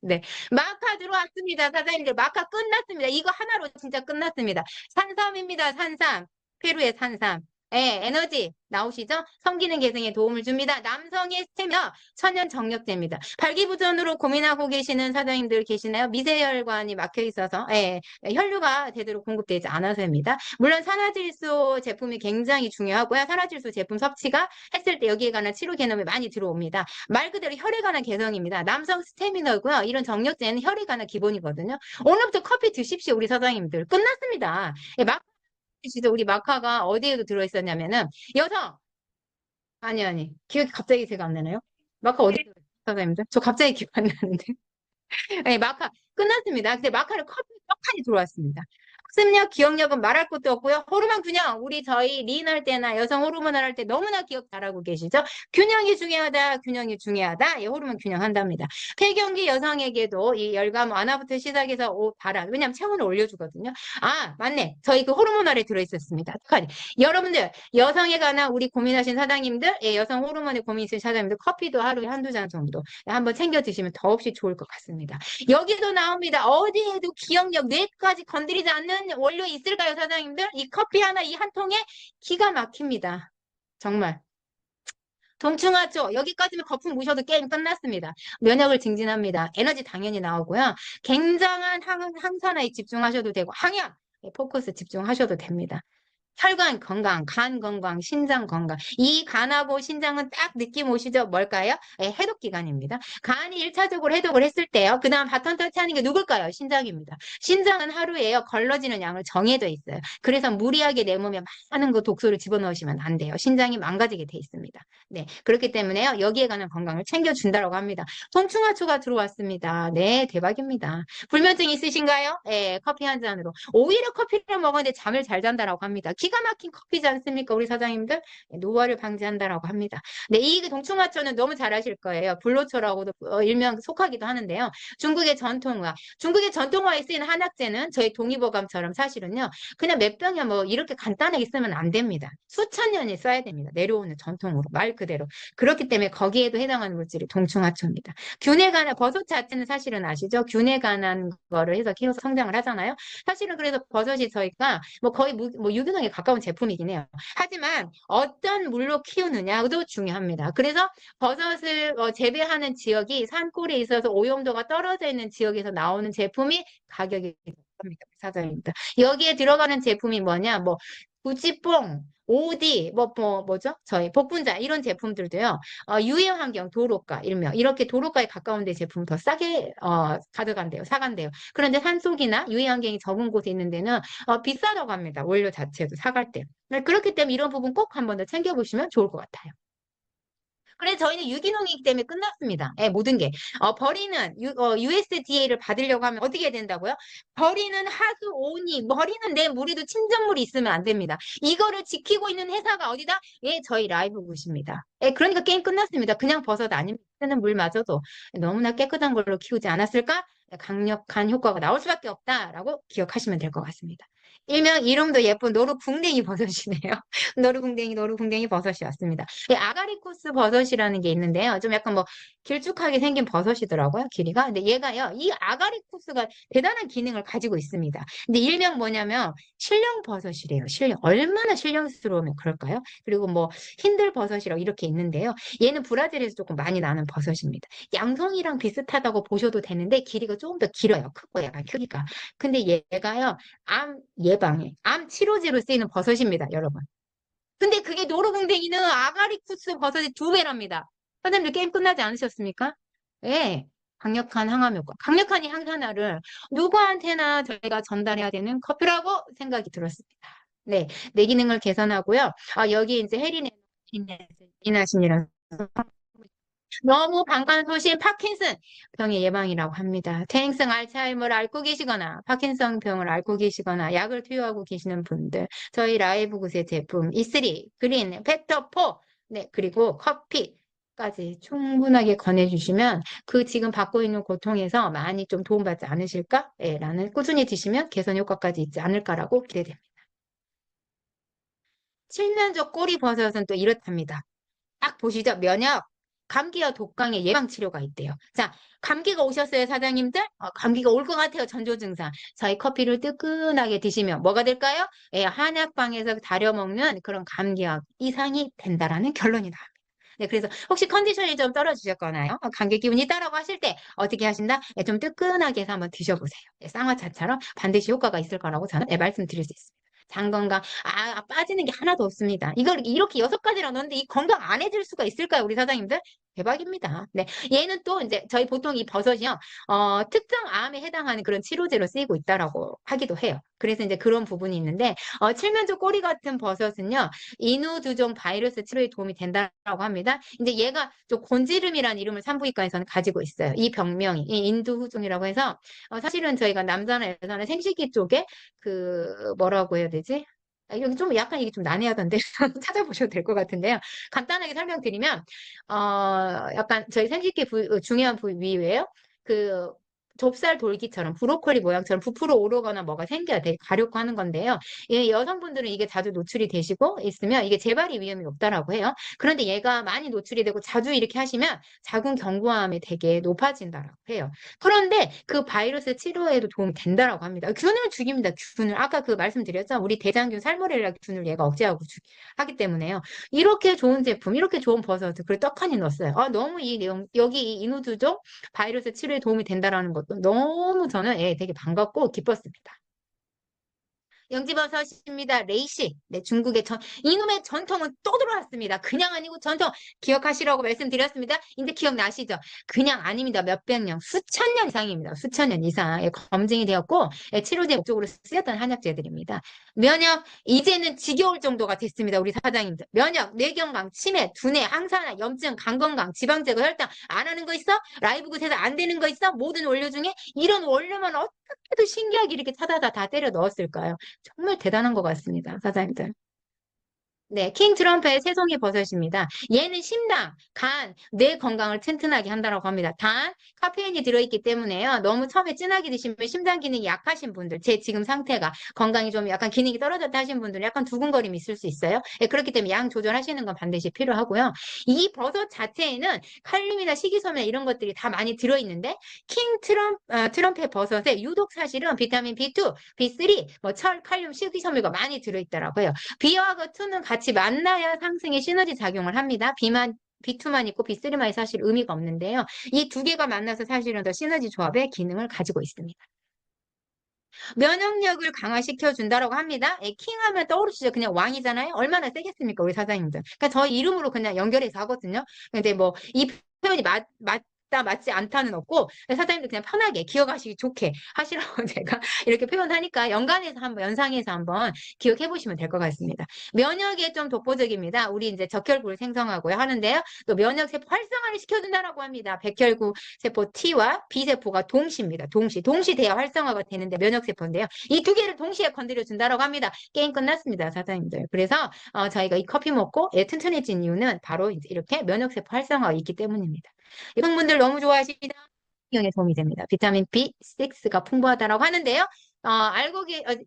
Speaker 1: 네. 마카 들어왔습니다. 사장님들. 마카 끝났습니다. 이거 하나로 진짜 끝났습니다. 산삼입니다. 산삼. 페루의 산삼. 예, 에너지 나오시죠? 성기능 개선에 도움을 줍니다. 남성의 스태미나 천연 정력제입니다. 발기부전으로 고민하고 계시는 사장님들 계시나요? 미세혈관이 막혀 있어서 예, 혈류가 제대로 공급되지 않아서입니다. 물론 산화질소 제품이 굉장히 중요하고요. 산화질소 제품 섭취가 했을 때 여기에 관한 치료 개념이 많이 들어옵니다. 말 그대로 혈에 관한 개성입니다. 남성 스태미너고요. 이런 정력제는 혈에 관한 기본이거든요. 오늘부터 커피 드십시오. 우리 사장님들. 끝났습니다. 예, 진짜 우리 마카가 어디에도 들어있었냐면은 여성 아니 기억이 갑자기 제가 안 나네요. 마카 어디에 들어있어요 사장님들? 저 갑자기 기억 안 나는데 네, 마카 끝났습니다. 근데 마카는 커피 떡하니 들어왔습니다. 학습력, 기억력은 말할 것도 없고요. 호르몬 균형, 우리 저희 리인 할 때나 여성 호르몬을 할 때 너무나 기억 잘하고 계시죠? 균형이 중요하다, 균형이 중요하다. 예, 호르몬 균형한답니다. 폐경기 여성에게도 이 열감 완화부터 시작해서 바람, 왜냐면 체온을 올려주거든요. 맞네. 저희 그 호르몬알에 들어있었습니다. 떡하니. 여러분들, 여성에 관한 우리 고민하신 사장님들, 예, 여성 호르몬에 고민 있으신 사장님들 커피도 하루에 한두 잔 정도 한번 챙겨 드시면 더없이 좋을 것 같습니다. 여기도 나옵니다. 어디에도 기억력, 뇌까지 건드리지 않는 원료 있을까요, 사장님들? 이 커피 하나, 이 한 통에 기가 막힙니다. 정말. 동충하초 여기까지만 거품 무셔도 게임 끝났습니다. 면역을 증진합니다. 에너지 당연히 나오고요. 굉장한 항산화에 집중하셔도 되고 항약 포커스 집중하셔도 됩니다. 혈관 건강, 간 건강, 신장 건강. 이 간하고 신장은 딱 느낌 오시죠? 뭘까요? 예, 해독 기관입니다. 간이 1차적으로 해독을 했을 때요. 그 다음 바톤 터치하는 게 누굴까요? 신장입니다. 신장은 하루에요. 걸러지는 양을 정해져 있어요. 그래서 무리하게 내 몸에 많은 그 독소를 집어넣으시면 안 돼요. 신장이 망가지게 돼 있습니다. 네, 그렇기 때문에요. 여기에 관한 건강을 챙겨준다고 합니다. 동충하초가 들어왔습니다. 네, 대박입니다. 불면증 있으신가요? 예, 커피 한 잔으로. 오히려 커피를 먹었는데 잠을 잘 잔다라고 합니다. 기가 막힌 커피지 않습니까? 우리 사장님들 노화를 방지한다라고 합니다. 네, 이 동충하초는 너무 잘 아실 거예요. 불로초라고도 일명 속하기도 하는데요. 중국의 전통화, 중국의 전통화에 쓰이는 한약재는 저희 동의보감처럼 사실은요. 그냥 몇 병이야 뭐 이렇게 간단하게 쓰면 안 됩니다. 수천 년이 써야 됩니다. 내려오는 전통으로 말 그대로. 그렇기 때문에 거기에도 해당하는 물질이 동충하초입니다. 균에 관한 버섯 자체는 사실은 아시죠? 균에 관한 거를 해서 키워서 성장을 하잖아요. 사실은 그래서 버섯이 저희가 뭐 거의 뭐 유기농에 가까운 제품이긴 해요. 하지만 어떤 물로 키우느냐도 중요합니다. 그래서 버섯을 재배하는 지역이 산골에 있어서 오염도가 떨어져 있는 지역에서 나오는 제품이 가격이 합니다. 사장입니다. 여기에 들어가는 제품이 뭐냐? 뭐 구찌뽕, 오디, 뭐죠? 저희 복분자 이런 제품들도요. 유해 환경 도로가 일명 이렇게 도로가에 가까운 데 제품 더 싸게 가져간대요. 사간대요. 그런데 산속이나 유해 환경이 적은 곳에 있는 데는 비싸다고 합니다. 원료 자체도 사갈 때. 네, 그렇기 때문에 이런 부분 꼭 한 번 더 챙겨보시면 좋을 것 같아요. 그래서 저희는 유기농이기 때문에 끝났습니다. 예, 모든 게. 버리는 USDA를 받으려고 하면 어떻게 해야 된다고요? 버리는 하수, 오니, 버리는 내 물에도 침전물이 있으면 안 됩니다. 이거를 지키고 있는 회사가 어디다? 예, 저희 라이브굿입니다. 예, 그러니까 게임 끝났습니다. 그냥 버섯 아닙니다. 쓰는 물마저도 너무나 깨끗한 걸로 키우지 않았을까? 강력한 효과가 나올 수밖에 없다라고 기억하시면 될 것 같습니다. 일명 이름도 예쁜 노루궁뎅이 버섯이네요. 노루궁뎅이 버섯이 왔습니다. 이 아가리쿠스 버섯이라는 게 있는데요. 좀 약간 뭐 길쭉하게 생긴 버섯이더라고요. 길이가. 근데 얘가요. 이 아가리쿠스가 대단한 기능을 가지고 있습니다. 근데 일명 뭐냐면 신령 버섯이래요. 신령. 얼마나 신령스러우면 그럴까요? 그리고 뭐 힌들 버섯이라고 이렇게 있는데요. 얘는 브라질에서 조금 많이 나는 버섯입니다. 양송이랑 비슷하다고 보셔도 되는데 길이가 조금 더 길어요. 크고 약간 크기가. 근데 얘가요. 암 예방에, 암 치료제로 쓰이는 버섯입니다, 여러분. 근데 그게 노루궁뎅이는 아가리쿠스 버섯의 2배랍니다. 선생님들 게임 끝나지 않으셨습니까? 예. 강력한 항암 효과. 강력한 이 항산화를 누구한테나 저희가 전달해야 되는 커피라고 생각이 들었습니다. 네. 뇌 기능을 개선하고요. 여기 이제 해리네, 이나신이라는 너무 반가운 소식, 파킨슨 병의 예방이라고 합니다. 퇴행성 알츠하이머를 앓고 계시거나 파킨슨 병을 앓고 계시거나 약을 투여하고 계시는 분들, 저희 라이브굿의 제품 E3, 그린, 팩터4, 네, 그리고 커피까지 충분하게 권해주시면 그 지금 받고 있는 고통에서 많이 좀 도움받지 않으실까? 예, 라는 꾸준히 드시면 개선 효과까지 있지 않을까라고 기대됩니다. 칠면조 꼬리버섯은 또 이렇답니다. 딱 보시죠. 면역, 감기와 독감의 예방 치료가 있대요. 자, 감기가 오셨어요, 사장님들? 감기가 올 것 같아요, 전조 증상. 저희 커피를 뜨끈하게 드시면 뭐가 될까요? 예, 한약방에서 다려 먹는 그런 감기약 이상이 된다라는 결론이 나옵니다. 네, 그래서 혹시 컨디션이 좀 떨어지셨거나요? 감기 기운이 있다라고 하실 때 어떻게 하신다? 예, 좀 뜨끈하게 해서 한번 드셔보세요. 예, 쌍화차처럼 반드시 효과가 있을 거라고 저는 말씀드릴 수 있습니다. 장 건강, 빠지는 게 하나도 없습니다. 이걸 이렇게 6가지나 넣었는데 이 건강 안 해질 수가 있을까요, 우리 사장님들? 대박입니다. 네. 얘는 또 이제 저희 보통 이 버섯이요, 특정 암에 해당하는 그런 치료제로 쓰이고 있다라고 하기도 해요. 그래서 이제 그런 부분이 있는데, 칠면조 꼬리 같은 버섯은요, 인후두종 바이러스 치료에 도움이 된다라고 합니다. 이제 얘가 좀 곤지름이라는 이름을 산부인과에서는 가지고 있어요. 이 병명이, 이 인두후종이라고 해서, 사실은 저희가 남자나 여자나 생식기 쪽에 뭐라고 해야 되지? 여기 좀 약간 이게 좀 난해하던데 찾아보셔도 될 것 같은데요. 간단하게 설명드리면 약간 저희 생식기 중요한 부위예요. 그 좁쌀 돌기처럼 브로콜리 모양처럼 부풀어 오르거나 뭐가 생겨야 되게 가렵고 하는 건데요. 여성분들은 이게 자주 노출이 되시고 있으면 이게 재발이 위험이 높다라고 해요. 그런데 얘가 많이 노출이 되고 자주 이렇게 하시면 자궁 경부암이 되게 높아진다라고 해요. 그런데 그 바이러스 치료에도 도움이 된다라고 합니다. 균을 죽입니다. 균을. 아까 그 말씀드렸죠? 우리 대장균 살모넬라 균을 얘가 억제하고 하기 때문에요. 이렇게 좋은 제품, 이렇게 좋은 버섯을 그걸 떡하니 넣었어요. 너무 이 내용, 여기 이 인후두종 바이러스 치료에 도움이 된다라는 것도 너무 저는 되게 반갑고 기뻤습니다. 영지버섯입니다. 레이시. 네, 중국의 이놈의 전통은 또 들어왔습니다. 그냥 아니고 전통 기억하시라고 말씀드렸습니다. 이제 기억나시죠? 그냥 아닙니다. 몇백 년, 수천 년 이상입니다. 수천 년 이상 검증이 되었고 치료제 목적으로 쓰였던 한약재들입니다. 면역, 이제는 지겨울 정도가 됐습니다. 우리 사장님들. 면역, 뇌경강, 치매, 두뇌, 항산화, 염증, 간건강, 지방제거, 혈당 안 하는 거 있어? 라이브굿에서 안 되는 거 있어? 모든 원료 중에 이런 원료만 어떻게도 신기하게 이렇게 찾아다 다 때려 넣었을까요? 정말 대단한 것 같습니다, 사장님들. 네, 킹 트럼프의 새송이 버섯입니다. 얘는 심장, 간, 뇌 건강을 튼튼하게 한다고 합니다. 단, 카페인이 들어있기 때문에요. 너무 처음에 진하게 드시면 심장 기능이 약하신 분들, 제 지금 상태가 건강이 좀 약간 기능이 떨어졌다 하신 분들은 약간 두근거림이 있을 수 있어요. 예, 그렇기 때문에 양 조절하시는 건 반드시 필요하고요. 이 버섯 자체에는 칼륨이나 식이섬유 이런 것들이 다 많이 들어있는데, 트럼프의 버섯에 유독 사실은 비타민 B2, B3, 뭐 철, 칼륨, 식이섬유가 많이 들어있더라고요. B하고 2는 같이 만나야 상승의 시너지 작용을 합니다. B2만 있고 B3만 사실 의미가 없는데요. 이 두 개가 만나서 사실은 더 시너지 조합의 기능을 가지고 있습니다. 면역력을 강화시켜 준다라고 합니다. 예, 킹하면 떠오르시죠? 그냥 왕이잖아요. 얼마나 세겠습니까, 우리 사장님들. 그러니까 저희 이름으로 그냥 연결해서 하거든요. 근데 뭐 이 표현이 맞다 맞지 않다는 없고 사장님들 그냥 편하게 기억하시기 좋게 하시라고 제가 이렇게 표현하니까 연상해서 한번 기억해 보시면 될 것 같습니다. 면역에 좀 독보적입니다. 우리 이제 적혈구를 생성하고요 하는데요. 또 면역세포 활성화를 시켜준다라고 합니다. 백혈구 세포 T와 B세포가 동시입니다. 동시 돼야 활성화가 되는데 면역세포인데요. 이 두 개를 동시에 건드려 준다라고 합니다. 게임 끝났습니다, 사장님들. 그래서 저희가 이 커피 먹고 튼튼해진 이유는 바로 이렇게 면역세포 활성화가 있기 때문입니다. 여성분들 너무 좋아하십니다. 영에 도움이 됩니다. 비타민 B6가 풍부하다라고 하는데요.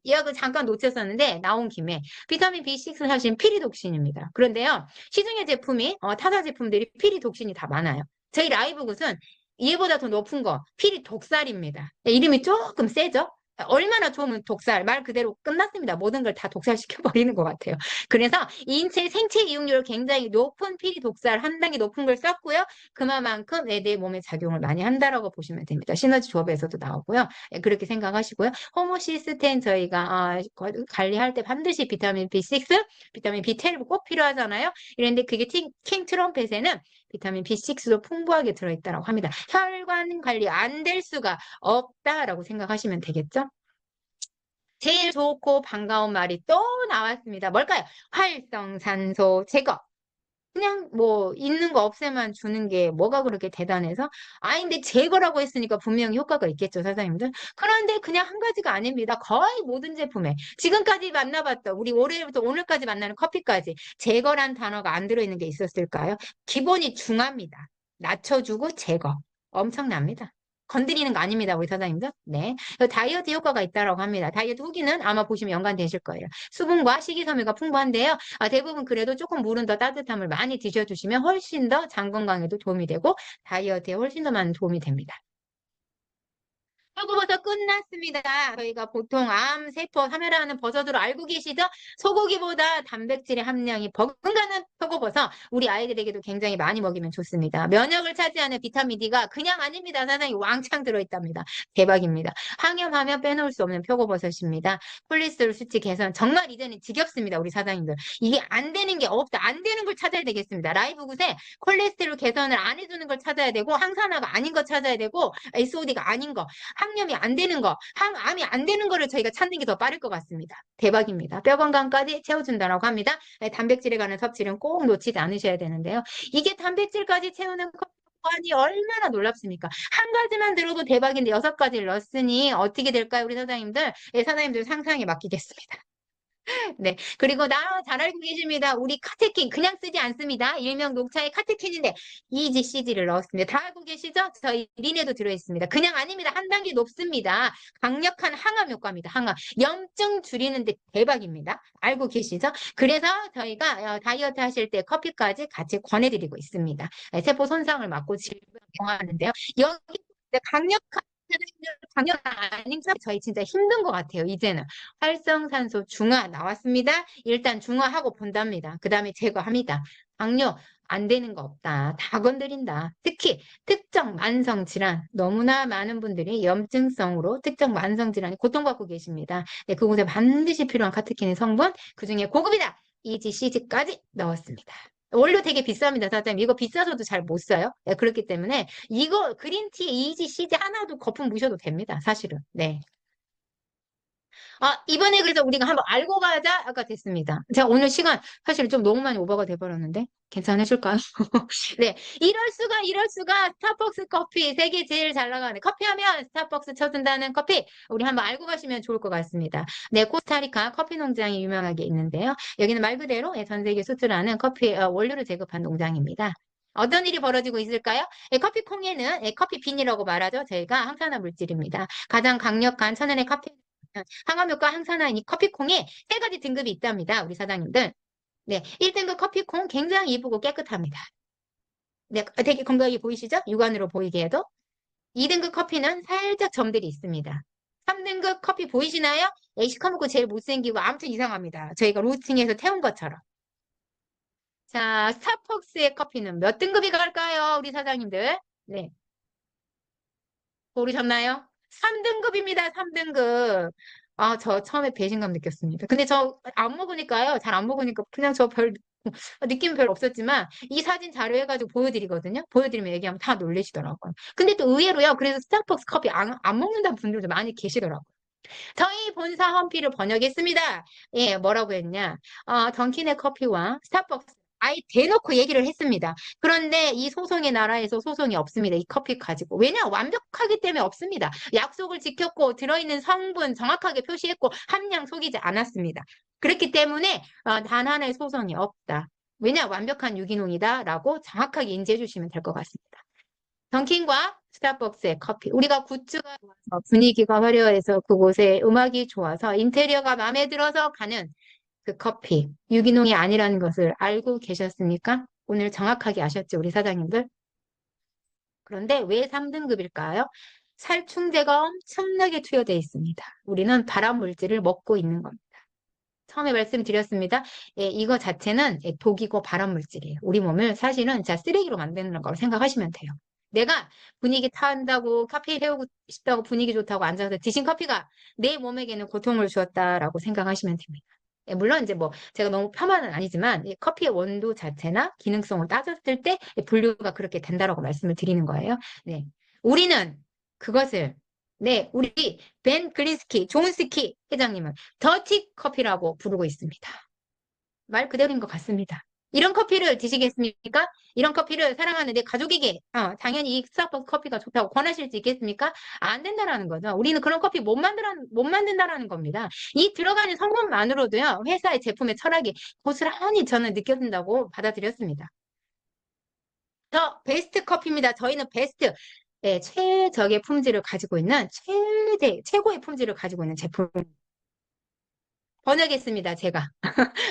Speaker 1: 예약을 잠깐 놓쳤었는데 나온 김에 비타민 B6는 사실 피리독신입니다. 그런데요, 시중의 제품이 타사 제품들이 피리독신이 다 많아요. 저희 라이브굿은 얘보다 더 높은 거 피리독살입니다. 이름이 조금 세죠? 얼마나 좋으면 독살, 말 그대로 끝났습니다. 모든 걸 다 독살시켜버리는 것 같아요. 그래서 인체 생체 이용률 굉장히 높은 피리 독살 한 단계 높은 걸 썼고요. 그만큼 내 몸에 작용을 많이 한다라고 보시면 됩니다. 시너지 조합에서도 나오고요. 예, 그렇게 생각하시고요. 호모시스텐 저희가 관리할 때 반드시 비타민 B6, 비타민 B12 꼭 필요하잖아요. 이런데 그게 킹 트럼펫에는 비타민 B6도 풍부하게 들어있다고 합니다. 혈관 관리 안 될 수가 없다라고 생각하시면 되겠죠? 제일 좋고 반가운 말이 또 나왔습니다. 뭘까요? 활성산소 제거. 그냥 뭐 있는 거 없애만 주는 게 뭐가 그렇게 대단해서? 근데 제거라고 했으니까 분명히 효과가 있겠죠, 사장님들. 그런데 그냥 한 가지가 아닙니다. 거의 모든 제품에 지금까지 만나봤던 우리 올해부터 오늘까지 만나는 커피까지 제거란 단어가 안 들어있는 게 있었을까요? 기본이 중합니다. 낮춰주고 제거. 엄청납니다. 건드리는 거 아닙니다, 우리 사장님들. 네. 다이어트 효과가 있다고 합니다. 다이어트 후기는 아마 보시면 연관되실 거예요. 수분과 식이섬유가 풍부한데요. 대부분 그래도 조금 물은 더 따뜻함을 많이 드셔주시면 훨씬 더 장 건강에도 도움이 되고 다이어트에 훨씬 더 많은 도움이 됩니다. 표고버섯 끝났습니다. 저희가 보통 암, 세포, 사멸하는 버섯으로 알고 계시죠? 소고기보다 단백질의 함량이 버금가는 표고버섯. 우리 아이들에게도 굉장히 많이 먹이면 좋습니다. 면역을 차지하는 비타민 D가 그냥 아닙니다. 사장님 왕창 들어있답니다. 대박입니다. 항염하면 빼놓을 수 없는 표고버섯입니다. 콜레스테롤 수치 개선. 정말 이제는 지겹습니다. 우리 사장님들. 이게 안 되는 게 없다. 안 되는 걸 찾아야 되겠습니다. 라이브 굿에 콜레스테롤 개선을 안 해주는 걸 찾아야 되고 항산화가 아닌 거 찾아야 되고 SOD가 아닌 거. 항염이 안 되는 거, 암이 안 되는 거를 저희가 찾는 게 더 빠를 것 같습니다. 대박입니다. 뼈 건강까지 채워준다고 합니다. 단백질에 관한 섭취는 꼭 놓치지 않으셔야 되는데요. 이게 단백질까지 채우는 이 얼마나 놀랍습니까? 한 가지만 들어도 대박인데 6가지를 넣었으니 어떻게 될까요, 우리 사장님들? 사장님들 상상에 맡기겠습니다. 네. 그리고 잘 알고 계십니다. 우리 카테킨 그냥 쓰지 않습니다. 일명 녹차의 카테킨인데 EGCG를 넣었습니다. 다 알고 계시죠? 저희 린에도 들어있습니다. 그냥 아닙니다. 한 단계 높습니다. 강력한 항암 효과입니다. 항암. 염증 줄이는데 대박입니다. 알고 계시죠? 그래서 저희가 다이어트 하실 때 커피까지 같이 권해드리고 있습니다. 세포 손상을 막고 질병 경화하는데요. 여기 강력한 당연 아닌가? 저희 진짜 힘든 것 같아요, 이제는. 활성산소 중화 나왔습니다. 일단 중화하고 본답니다. 그 다음에 제거합니다. 당뇨 안 되는 거 없다. 다 건드린다. 특히 특정 만성 질환 너무나 많은 분들이 염증성으로 특정 만성 질환이 고통받고 계십니다. 네, 그곳에 반드시 필요한 카테킨의 성분 그중에 고급이다. EGCG까지 넣었습니다. 원료 되게 비쌉니다, 사장님. 이거 비싸서도 잘 못 사요. 네, 그렇기 때문에 이거 그린티, EGCG 하나도 거품 무셔도 됩니다, 사실은. 네. 이번에 그래서 우리가 한번 알고 가자가 됐습니다. 제가 오늘 시간 사실 좀 너무 많이 오버가 돼버렸는데 괜찮으실까요? 네, 이럴 수가 스타벅스 커피 세계 제일 잘 나가는 커피하면 스타벅스 쳐준다는 커피 우리 한번 알고 가시면 좋을 것 같습니다. 네, 코스타리카 커피 농장이 유명하게 있는데요. 여기는 말 그대로 전 세계 수출하는 커피 원료를 제급한 농장입니다. 어떤 일이 벌어지고 있을까요? 커피콩에는 커피 빈이라고 말하죠. 저희가 항산화 물질입니다. 가장 강력한 천연의 카페 항암효과 항산화인 이 커피콩에 세 가지 등급이 있답니다. 우리 사장님들. 네, 1등급 커피콩 굉장히 이쁘고 깨끗합니다. 네, 되게 건강해 보이시죠? 육안으로 보이게 해도. 2등급 커피는 살짝 점들이 있습니다. 3등급 커피 보이시나요? 시커멓고 제일 못생기고 아무튼 이상합니다. 저희가 로스팅해서 태운 것처럼. 자, 스타벅스의 커피는 몇 등급이 갈까요? 우리 사장님들. 네, 고르셨나요? 3등급입니다. 3등급. 저 처음에 배신감 느꼈습니다. 근데 저 안 먹으니까요. 잘 안 먹으니까 그냥 저 별 느낌은 별로 없었지만 이 사진 자료해가지고 보여드리거든요. 보여드리면 얘기하면 다 놀라시더라고요. 근데 또 의외로요. 그래서 스타벅스 커피 안 먹는다는 분들도 많이 계시더라고요. 저희 본사 홈피를 번역했습니다. 예, 뭐라고 했냐. 던킨의 커피와 스타벅스 아예 대놓고 얘기를 했습니다. 그런데 이 소송의 나라에서 소송이 없습니다. 이 커피 가지고. 왜냐? 완벽하기 때문에 없습니다. 약속을 지켰고 들어있는 성분 정확하게 표시했고 함량 속이지 않았습니다. 그렇기 때문에 단 하나의 소송이 없다. 왜냐? 완벽한 유기농이다라고 정확하게 인지해 주시면 될 것 같습니다. 던킨과 스타벅스의 커피. 우리가 굿즈가 좋아서 분위기가 화려해서 그곳에 음악이 좋아서 인테리어가 마음에 들어서 가는 그 커피. 유기농이 아니라는 것을 알고 계셨습니까? 오늘 정확하게 아셨죠, 우리 사장님들? 그런데 왜 3등급일까요? 살충제가 엄청나게 투여되어 있습니다. 우리는 발암 물질을 먹고 있는 겁니다. 처음에 말씀드렸습니다. 이거 자체는 독이고 발암 물질이에요. 우리 몸을 사실은 진짜 쓰레기로 만드는 거라고 생각하시면 돼요. 내가 분위기 타한다고 카페인 해오고 싶다고 분위기 좋다고 앉아서 드신 커피가 내 몸에게는 고통을 주었다라고 생각하시면 됩니다. 물론 이제 뭐 제가 너무 폄하는 아니지만 이 커피의 원도 자체나 기능성을 따졌을 때 분류가 그렇게 된다라고 말씀을 드리는 거예요. 네. 우리는 그것을 네, 우리 벤 그린스키, 존스키 회장님은 더티 커피라고 부르고 있습니다. 말 그대로인 것 같습니다. 이런 커피를 드시겠습니까? 이런 커피를 사랑하는 내 가족에게 당연히 이 스타벅스 커피가 좋다고 권하실 수 있겠습니까? 안 된다라는 거죠. 우리는 그런 커피 못 만든다라는 겁니다. 이 들어가는 성분만으로도요. 회사의 제품의 철학이 고스란히 저는 느껴진다고 받아들였습니다. 저 베스트 커피입니다. 저희는 베스트 최적의 품질을 가지고 있는 최고의 품질을 가지고 있는 제품 번역했습니다. 제가.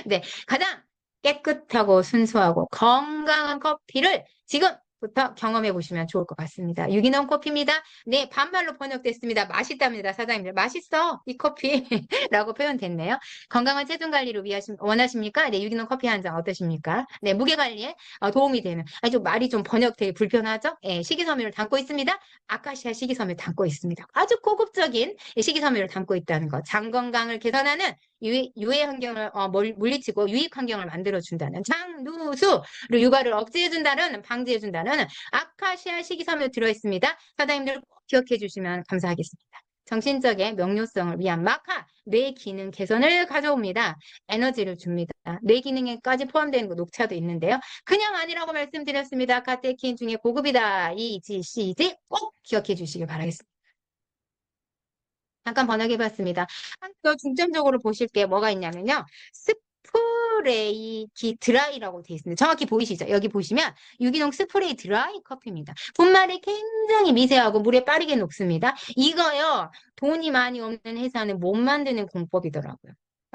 Speaker 1: 네, 가장 깨끗하고 순수하고 건강한 커피를 지금부터 경험해 보시면 좋을 것 같습니다. 유기농 커피입니다. 네, 반말로 번역됐습니다. 맛있답니다, 사장님들. 맛있어, 이 커피. 라고 표현됐네요. 건강한 체중 관리를 원하십니까? 네, 유기농 커피 한 잔 어떠십니까? 네, 무게 관리에 도움이 되는. 아주 말이 좀 번역 되게 불편하죠? 예, 식이섬유를 담고 있습니다. 아카시아 식이섬유 담고 있습니다. 아주 고급적인 식이섬유를 담고 있다는 것. 장 건강을 개선하는 유해 환경을 물리치고 유익 환경을 만들어준다는 장누수를 육아를 억제해준다는 방지해준다는 아카시아 식이섬유 들어있습니다. 사장님들 꼭 기억해 주시면 감사하겠습니다. 정신적인 명료성을 위한 마카, 뇌 기능 개선을 가져옵니다. 에너지를 줍니다. 뇌 기능에까지 포함되는 거 녹차도 있는데요. 그냥 아니라고 말씀드렸습니다. 카테킨 중에 고급이다. EGCG 꼭 기억해 주시길 바라겠습니다. 잠깐 번역해봤습니다. 더 중점적으로 보실 게 뭐가 있냐면요. 스프레이 드라이라고 되어 있습니다. 정확히 보이시죠? 여기 보시면 유기농 스프레이 드라이 커피입니다. 분말이 굉장히 미세하고 물에 빠르게 녹습니다. 이거요. 돈이 많이 없는 회사는 못 만드는 공법이더라고요.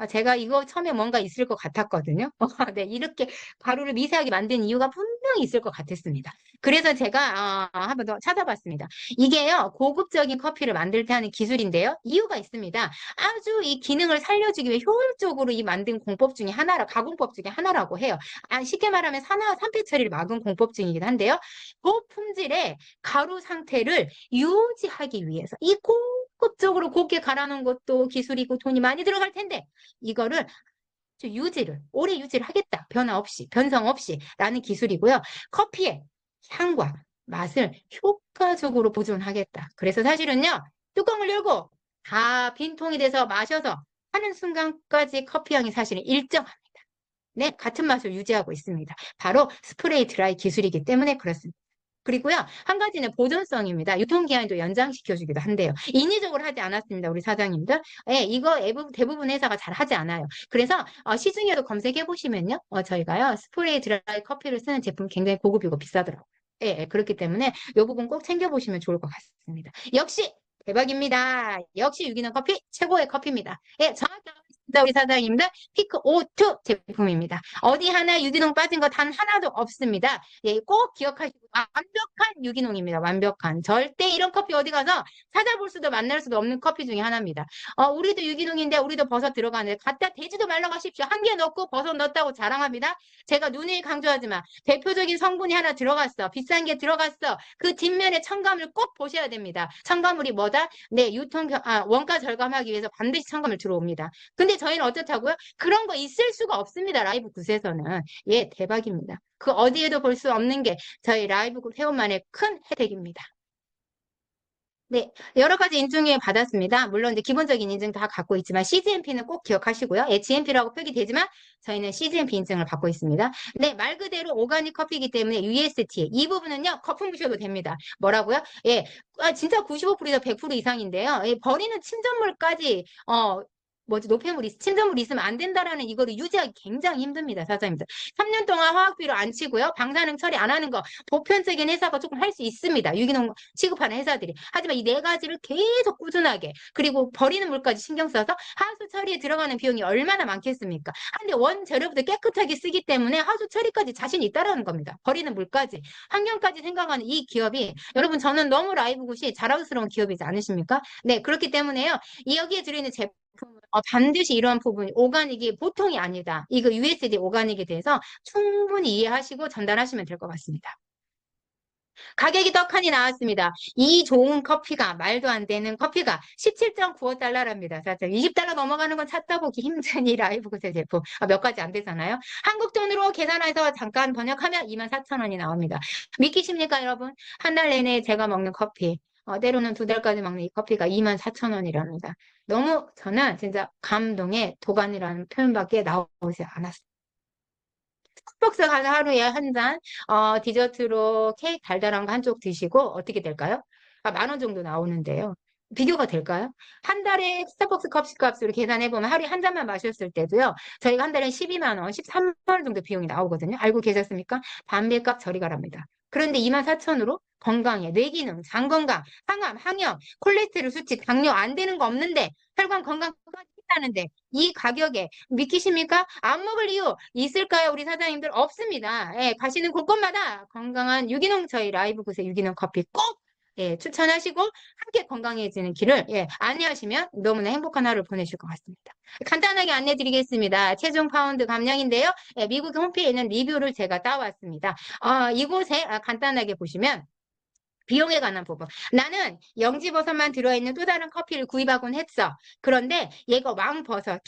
Speaker 1: 제가 이거 처음에 뭔가 있을 것 같았거든요. 네, 이렇게 가루를 미세하게 만든 이유가 분명히 있을 것 같았습니다. 그래서 제가 한번 더 찾아봤습니다. 이게요, 고급적인 커피를 만들 때 하는 기술인데요. 이유가 있습니다. 아주 이 기능을 살려주기 위해 효율적으로 이 만든 공법 중에 가공법 중에 하나라고 해요. 쉽게 말하면 산패 처리를 막은 공법 중이긴 한데요. 고품질의 가루 상태를 유지하기 위해서 이 고급적으로 곱게 갈아놓은 것도 기술이고 돈이 많이 들어갈 텐데 이거를 오래 유지를 하겠다. 변화 없이, 변성 없이 라는 기술이고요. 커피의 향과 맛을 효과적으로 보존하겠다. 그래서 사실은요, 뚜껑을 열고 다 빈통이 돼서 마셔서 하는 순간까지 커피 향이 사실은 일정합니다. 네, 같은 맛을 유지하고 있습니다. 바로 스프레이 드라이 기술이기 때문에 그렇습니다. 그리고요, 한 가지는 보존성입니다. 유통기한도 연장시켜주기도 한대요. 인위적으로 하지 않았습니다, 우리 사장님들. 예, 이거 대부분 회사가 잘 하지 않아요. 그래서 시중에도 검색해 보시면요, 저희가요, 스프레이 드라이 커피를 쓰는 제품 굉장히 고급이고 비싸더라고요. 예, 예, 그렇기 때문에 이 부분 꼭 챙겨보시면 좋을 것 같습니다. 역시 대박입니다. 역시 유기농 커피 최고의 커피입니다. 예, 정확히 알고 있습니다, 우리 사장님들. 피크 O2 제품입니다. 어디 하나 유기농 빠진 거 단 하나도 없습니다. 예, 꼭 기억하시고 완벽한 유기농입니다. 완벽한. 절대 이런 커피 어디 가서 찾아볼 수도 만날 수도 없는 커피 중에 하나입니다. 우리도 유기농인데 우리도 버섯 들어가는데 갖다 대지도 말라고 하십시오. 한 개 넣고 버섯 넣었다고 자랑합니다. 제가 누누이 강조하지만 대표적인 성분이 하나 들어갔어. 비싼 게 들어갔어. 그 뒷면에 첨가물 꼭 보셔야 됩니다. 첨가물이 뭐다? 네, 원가 절감하기 위해서 반드시 첨가물 들어옵니다. 근데 저희는 어떻다고요? 그런 거 있을 수가 없습니다. 라이브 굿에서는. 예, 대박입니다. 그 어디에도 볼 수 없는 게 저희 라이브 굿 회원만의 큰 혜택입니다. 네, 여러 가지 인증을 받았습니다. 물론 이제 기본적인 인증 다 갖고 있지만 CGMP는 꼭 기억하시고요. 예, GMP라고 표기되지만 저희는 CGMP 인증을 받고 있습니다. 네, 말 그대로 오가닉 커피이기 때문에 UST 이 부분은요, 거품 부셔도 됩니다. 뭐라고요? 예, 진짜 95%에서 100% 이상인데요. 예, 버리는 침전물까지 침전물이 있으면 안 된다라는 이거를 유지하기 굉장히 힘듭니다, 사장님들. 3년 동안 화학비료 안 치고요. 방사능 처리 안 하는 거 보편적인 회사가 조금 할 수 있습니다. 유기농 취급하는 회사들이. 하지만 이 네 가지를 계속 꾸준하게 그리고 버리는 물까지 신경 써서 하수 처리에 들어가는 비용이 얼마나 많겠습니까? 한데 원재료부터 깨끗하게 쓰기 때문에 하수 처리까지 자신이 있다라는 겁니다. 버리는 물까지. 환경까지 생각하는 이 기업이 여러분 저는 너무 라이브굿이 자랑스러운 기업이지 않으십니까? 네, 그렇기 때문에요. 여기에 들어있는 제품 반드시 이러한 부분이 오가닉이 보통이 아니다. 이거 USD 오가닉에 대해서 충분히 이해하시고 전달하시면 될 것 같습니다. 가격이 떡하니 나왔습니다. 이 좋은 커피가 말도 안 되는 커피가 17.95달러랍니다. 20달러 넘어가는 건 찾다 보기 힘든 이 라이브 구세 제품. 몇 가지 안 되잖아요. 한국 돈으로 계산해서 잠깐 번역하면 24,000원이 나옵니다. 믿기십니까, 여러분? 한 달 내내 제가 먹는 커피. 때로는 2달까지 먹는 이 커피가 24,000원이랍니다. 너무 저는 진짜 감동의 도가니라는 표현밖에 나오지 않았어요. 스타벅스 가서 하루에 한 잔, 디저트로 케이크 달달한 거 한 쪽 드시고 어떻게 될까요? 10,000원 정도 나오는데요. 비교가 될까요? 한 달에 스타벅스 값으로 계산해보면 하루에 한 잔만 마셨을 때도요. 저희가 한 달에 12만 원, 13만 원 정도 비용이 나오거든요. 알고 계셨습니까? 반비값 저리 가랍니다. 그런데 24,000원으로 건강에 뇌기능, 장건강, 항암, 항염, 콜레스테롤 수치, 당뇨 안 되는 거 없는데 혈관 건강까지 있다는데 이 가격에 믿기십니까? 안 먹을 이유 있을까요? 우리 사장님들 없습니다. 예, 가시는 곳곳마다 건강한 유기농 저희 라이브 굿의 유기농 커피 꼭 예, 추천하시고 함께 건강해지는 길을 예, 안내하시면 너무나 행복한 하루를 보내실 것 같습니다. 간단하게 안내드리겠습니다. 체중 파운드 감량인데요. 예, 미국 홈페이지에 있는 리뷰를 제가 따왔습니다. 이곳에 간단하게 보시면 비용에 관한 부분. 나는 영지버섯만 들어있는 또 다른 커피를 구입하곤 했어. 그런데 얘가 왕버섯,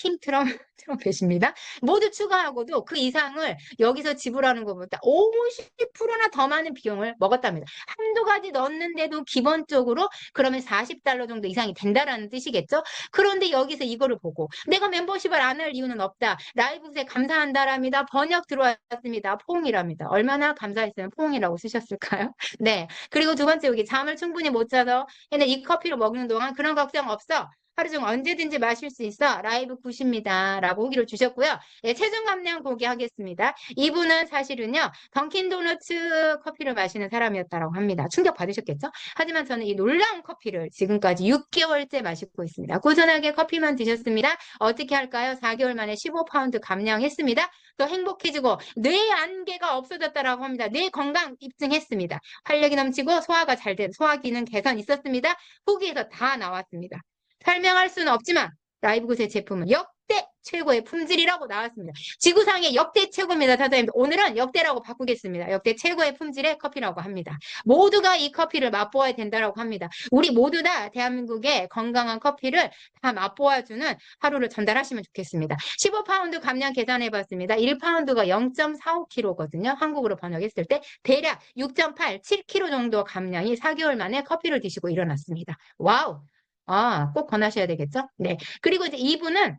Speaker 1: 트럼펫입니다. 모두 추가하고도 그 이상을 여기서 지불하는 것보다 50%나 더 많은 비용을 먹었답니다. 한두 가지 넣었는데도 기본적으로 그러면 40달러 정도 이상이 된다라는 뜻이겠죠? 그런데 여기서 이거를 보고 내가 멤버십을 안 할 이유는 없다. 라이브에 감사한다랍니다. 번역 들어왔습니다. 포옹이랍니다. 얼마나 감사했으면 포옹이라고 쓰셨을까요? 네. 그리고 두 번째 여기 잠을 충분히 못 자서 근데 이 커피를 먹는 동안 그런 걱정 없어. 하루 중 언제든지 마실 수 있어. 라이브 굿입니다. 라고 후기를 주셨고요. 예, 체중 감량 공개하겠습니다. 이분은 사실은요. 던킨도너츠 커피를 마시는 사람이었다고 합니다. 충격 받으셨겠죠? 하지만 저는 이 놀라운 커피를 지금까지 6개월째 마시고 있습니다. 꾸준하게 커피만 드셨습니다. 어떻게 할까요? 4개월 만에 15파운드 감량했습니다. 더 행복해지고 뇌 안개가 없어졌다라고 합니다. 뇌 건강 입증했습니다. 활력이 넘치고 소화가 잘 된 소화 기능 개선 있었습니다. 후기에서 다 나왔습니다. 설명할 수는 없지만 라이브굿의 제품은 역대 최고의 품질이라고 나왔습니다. 지구상의 역대 최고입니다. 사장님 오늘은 역대라고 바꾸겠습니다. 역대 최고의 품질의 커피라고 합니다. 모두가 이 커피를 맛보아야 된다고 합니다. 우리 모두 다 대한민국의 건강한 커피를 다 맛보아주는 하루를 전달하시면 좋겠습니다. 15파운드 감량 계산해봤습니다. 1파운드가 0.45kg거든요. 한국으로 번역했을 때 대략 6.8, 7kg 정도 감량이 4개월 만에 커피를 드시고 일어났습니다. 와우! 아, 꼭 권하셔야 되겠죠? 네. 그리고 이제 이분은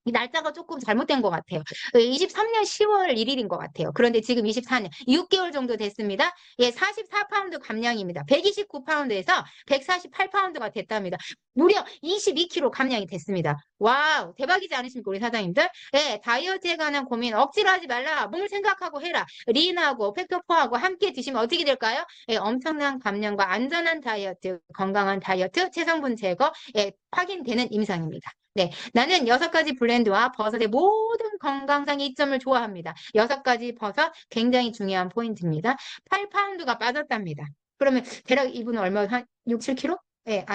Speaker 1: 이 날짜가 조금 잘못된 것 같아요. 23년 10월 1일인 것 같아요. 그런데 지금 24년, 6개월 정도 됐습니다. 예, 44파운드 감량입니다. 129파운드에서 148파운드가 됐답니다. 무려 22kg 감량이 됐습니다. 와우, 대박이지 않으십니까, 우리 사장님들? 예, 다이어트에 관한 고민 억지로 하지 말라. 몸을 생각하고 해라. 리인하고 팩토퍼하고 함께 드시면 어떻게 될까요? 예, 엄청난 감량과 안전한 다이어트, 건강한 다이어트, 체성분 제거, 예, 확인되는 임상입니다. 네, 나는 6가지 블렌드와 버섯의 모든 건강상 이점을 좋아합니다. 6가지 버섯 굉장히 중요한 포인트입니다. 8파운드가 빠졌답니다. 그러면 대략 이분은 얼마, 한 6, 7kg? 예,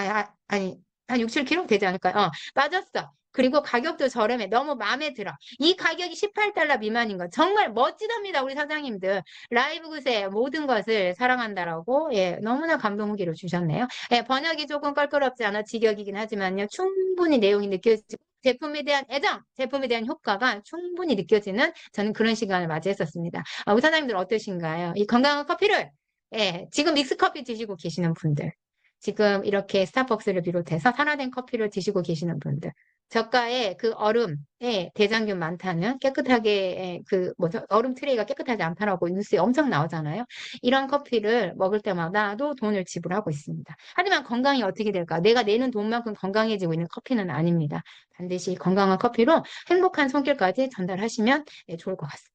Speaker 1: 아니, 한 6, 7kg 되지 않을까요? 빠졌어. 그리고 가격도 저렴해. 너무 마음에 들어. 이 가격이 18달러 미만인 건 정말 멋지답니다, 우리 사장님들. 라이브 굿의 모든 것을 사랑한다라고, 예, 너무나 감동 후기를 주셨네요. 예, 번역이 조금 껄끄럽지 않아 직역이긴 하지만요. 충분히 내용이 느껴지고 제품에 대한 애정, 제품에 대한 효과가 충분히 느껴지는 저는 그런 시간을 맞이했었습니다. 우리 사장님들 어떠신가요? 이 건강한 커피를 예, 지금 믹스커피 드시고 계시는 분들, 지금 이렇게 스타벅스를 비롯해서 산화된 커피를 드시고 계시는 분들, 저가의 그 얼음에 대장균 많다는 깨끗하게 그 뭐죠? 얼음 트레이가 깨끗하지 않다라고 뉴스에 엄청 나오잖아요. 이런 커피를 먹을 때마다도 돈을 지불하고 있습니다. 하지만 건강이 어떻게 될까? 내가 내는 돈만큼 건강해지고 있는 커피는 아닙니다. 반드시 건강한 커피로 행복한 손길까지 전달하시면 좋을 것 같습니다.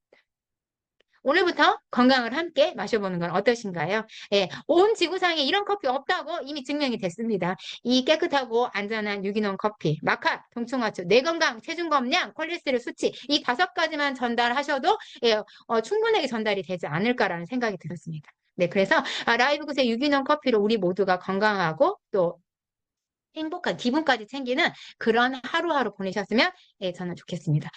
Speaker 1: 오늘부터 건강을 함께 마셔보는 건 어떠신가요? 예, 온 지구상에 이런 커피 없다고 이미 증명이 됐습니다. 이 깨끗하고 안전한 유기농 커피, 마카, 동충하초, 뇌 건강, 체중 감량, 콜레스테롤 수치 이 5가지만 전달하셔도 예, 충분하게 전달이 되지 않을까라는 생각이 들었습니다. 네, 그래서 라이브 굿의 유기농 커피로 우리 모두가 건강하고 또 행복한 기분까지 챙기는 그런 하루하루 보내셨으면 예, 저는 좋겠습니다.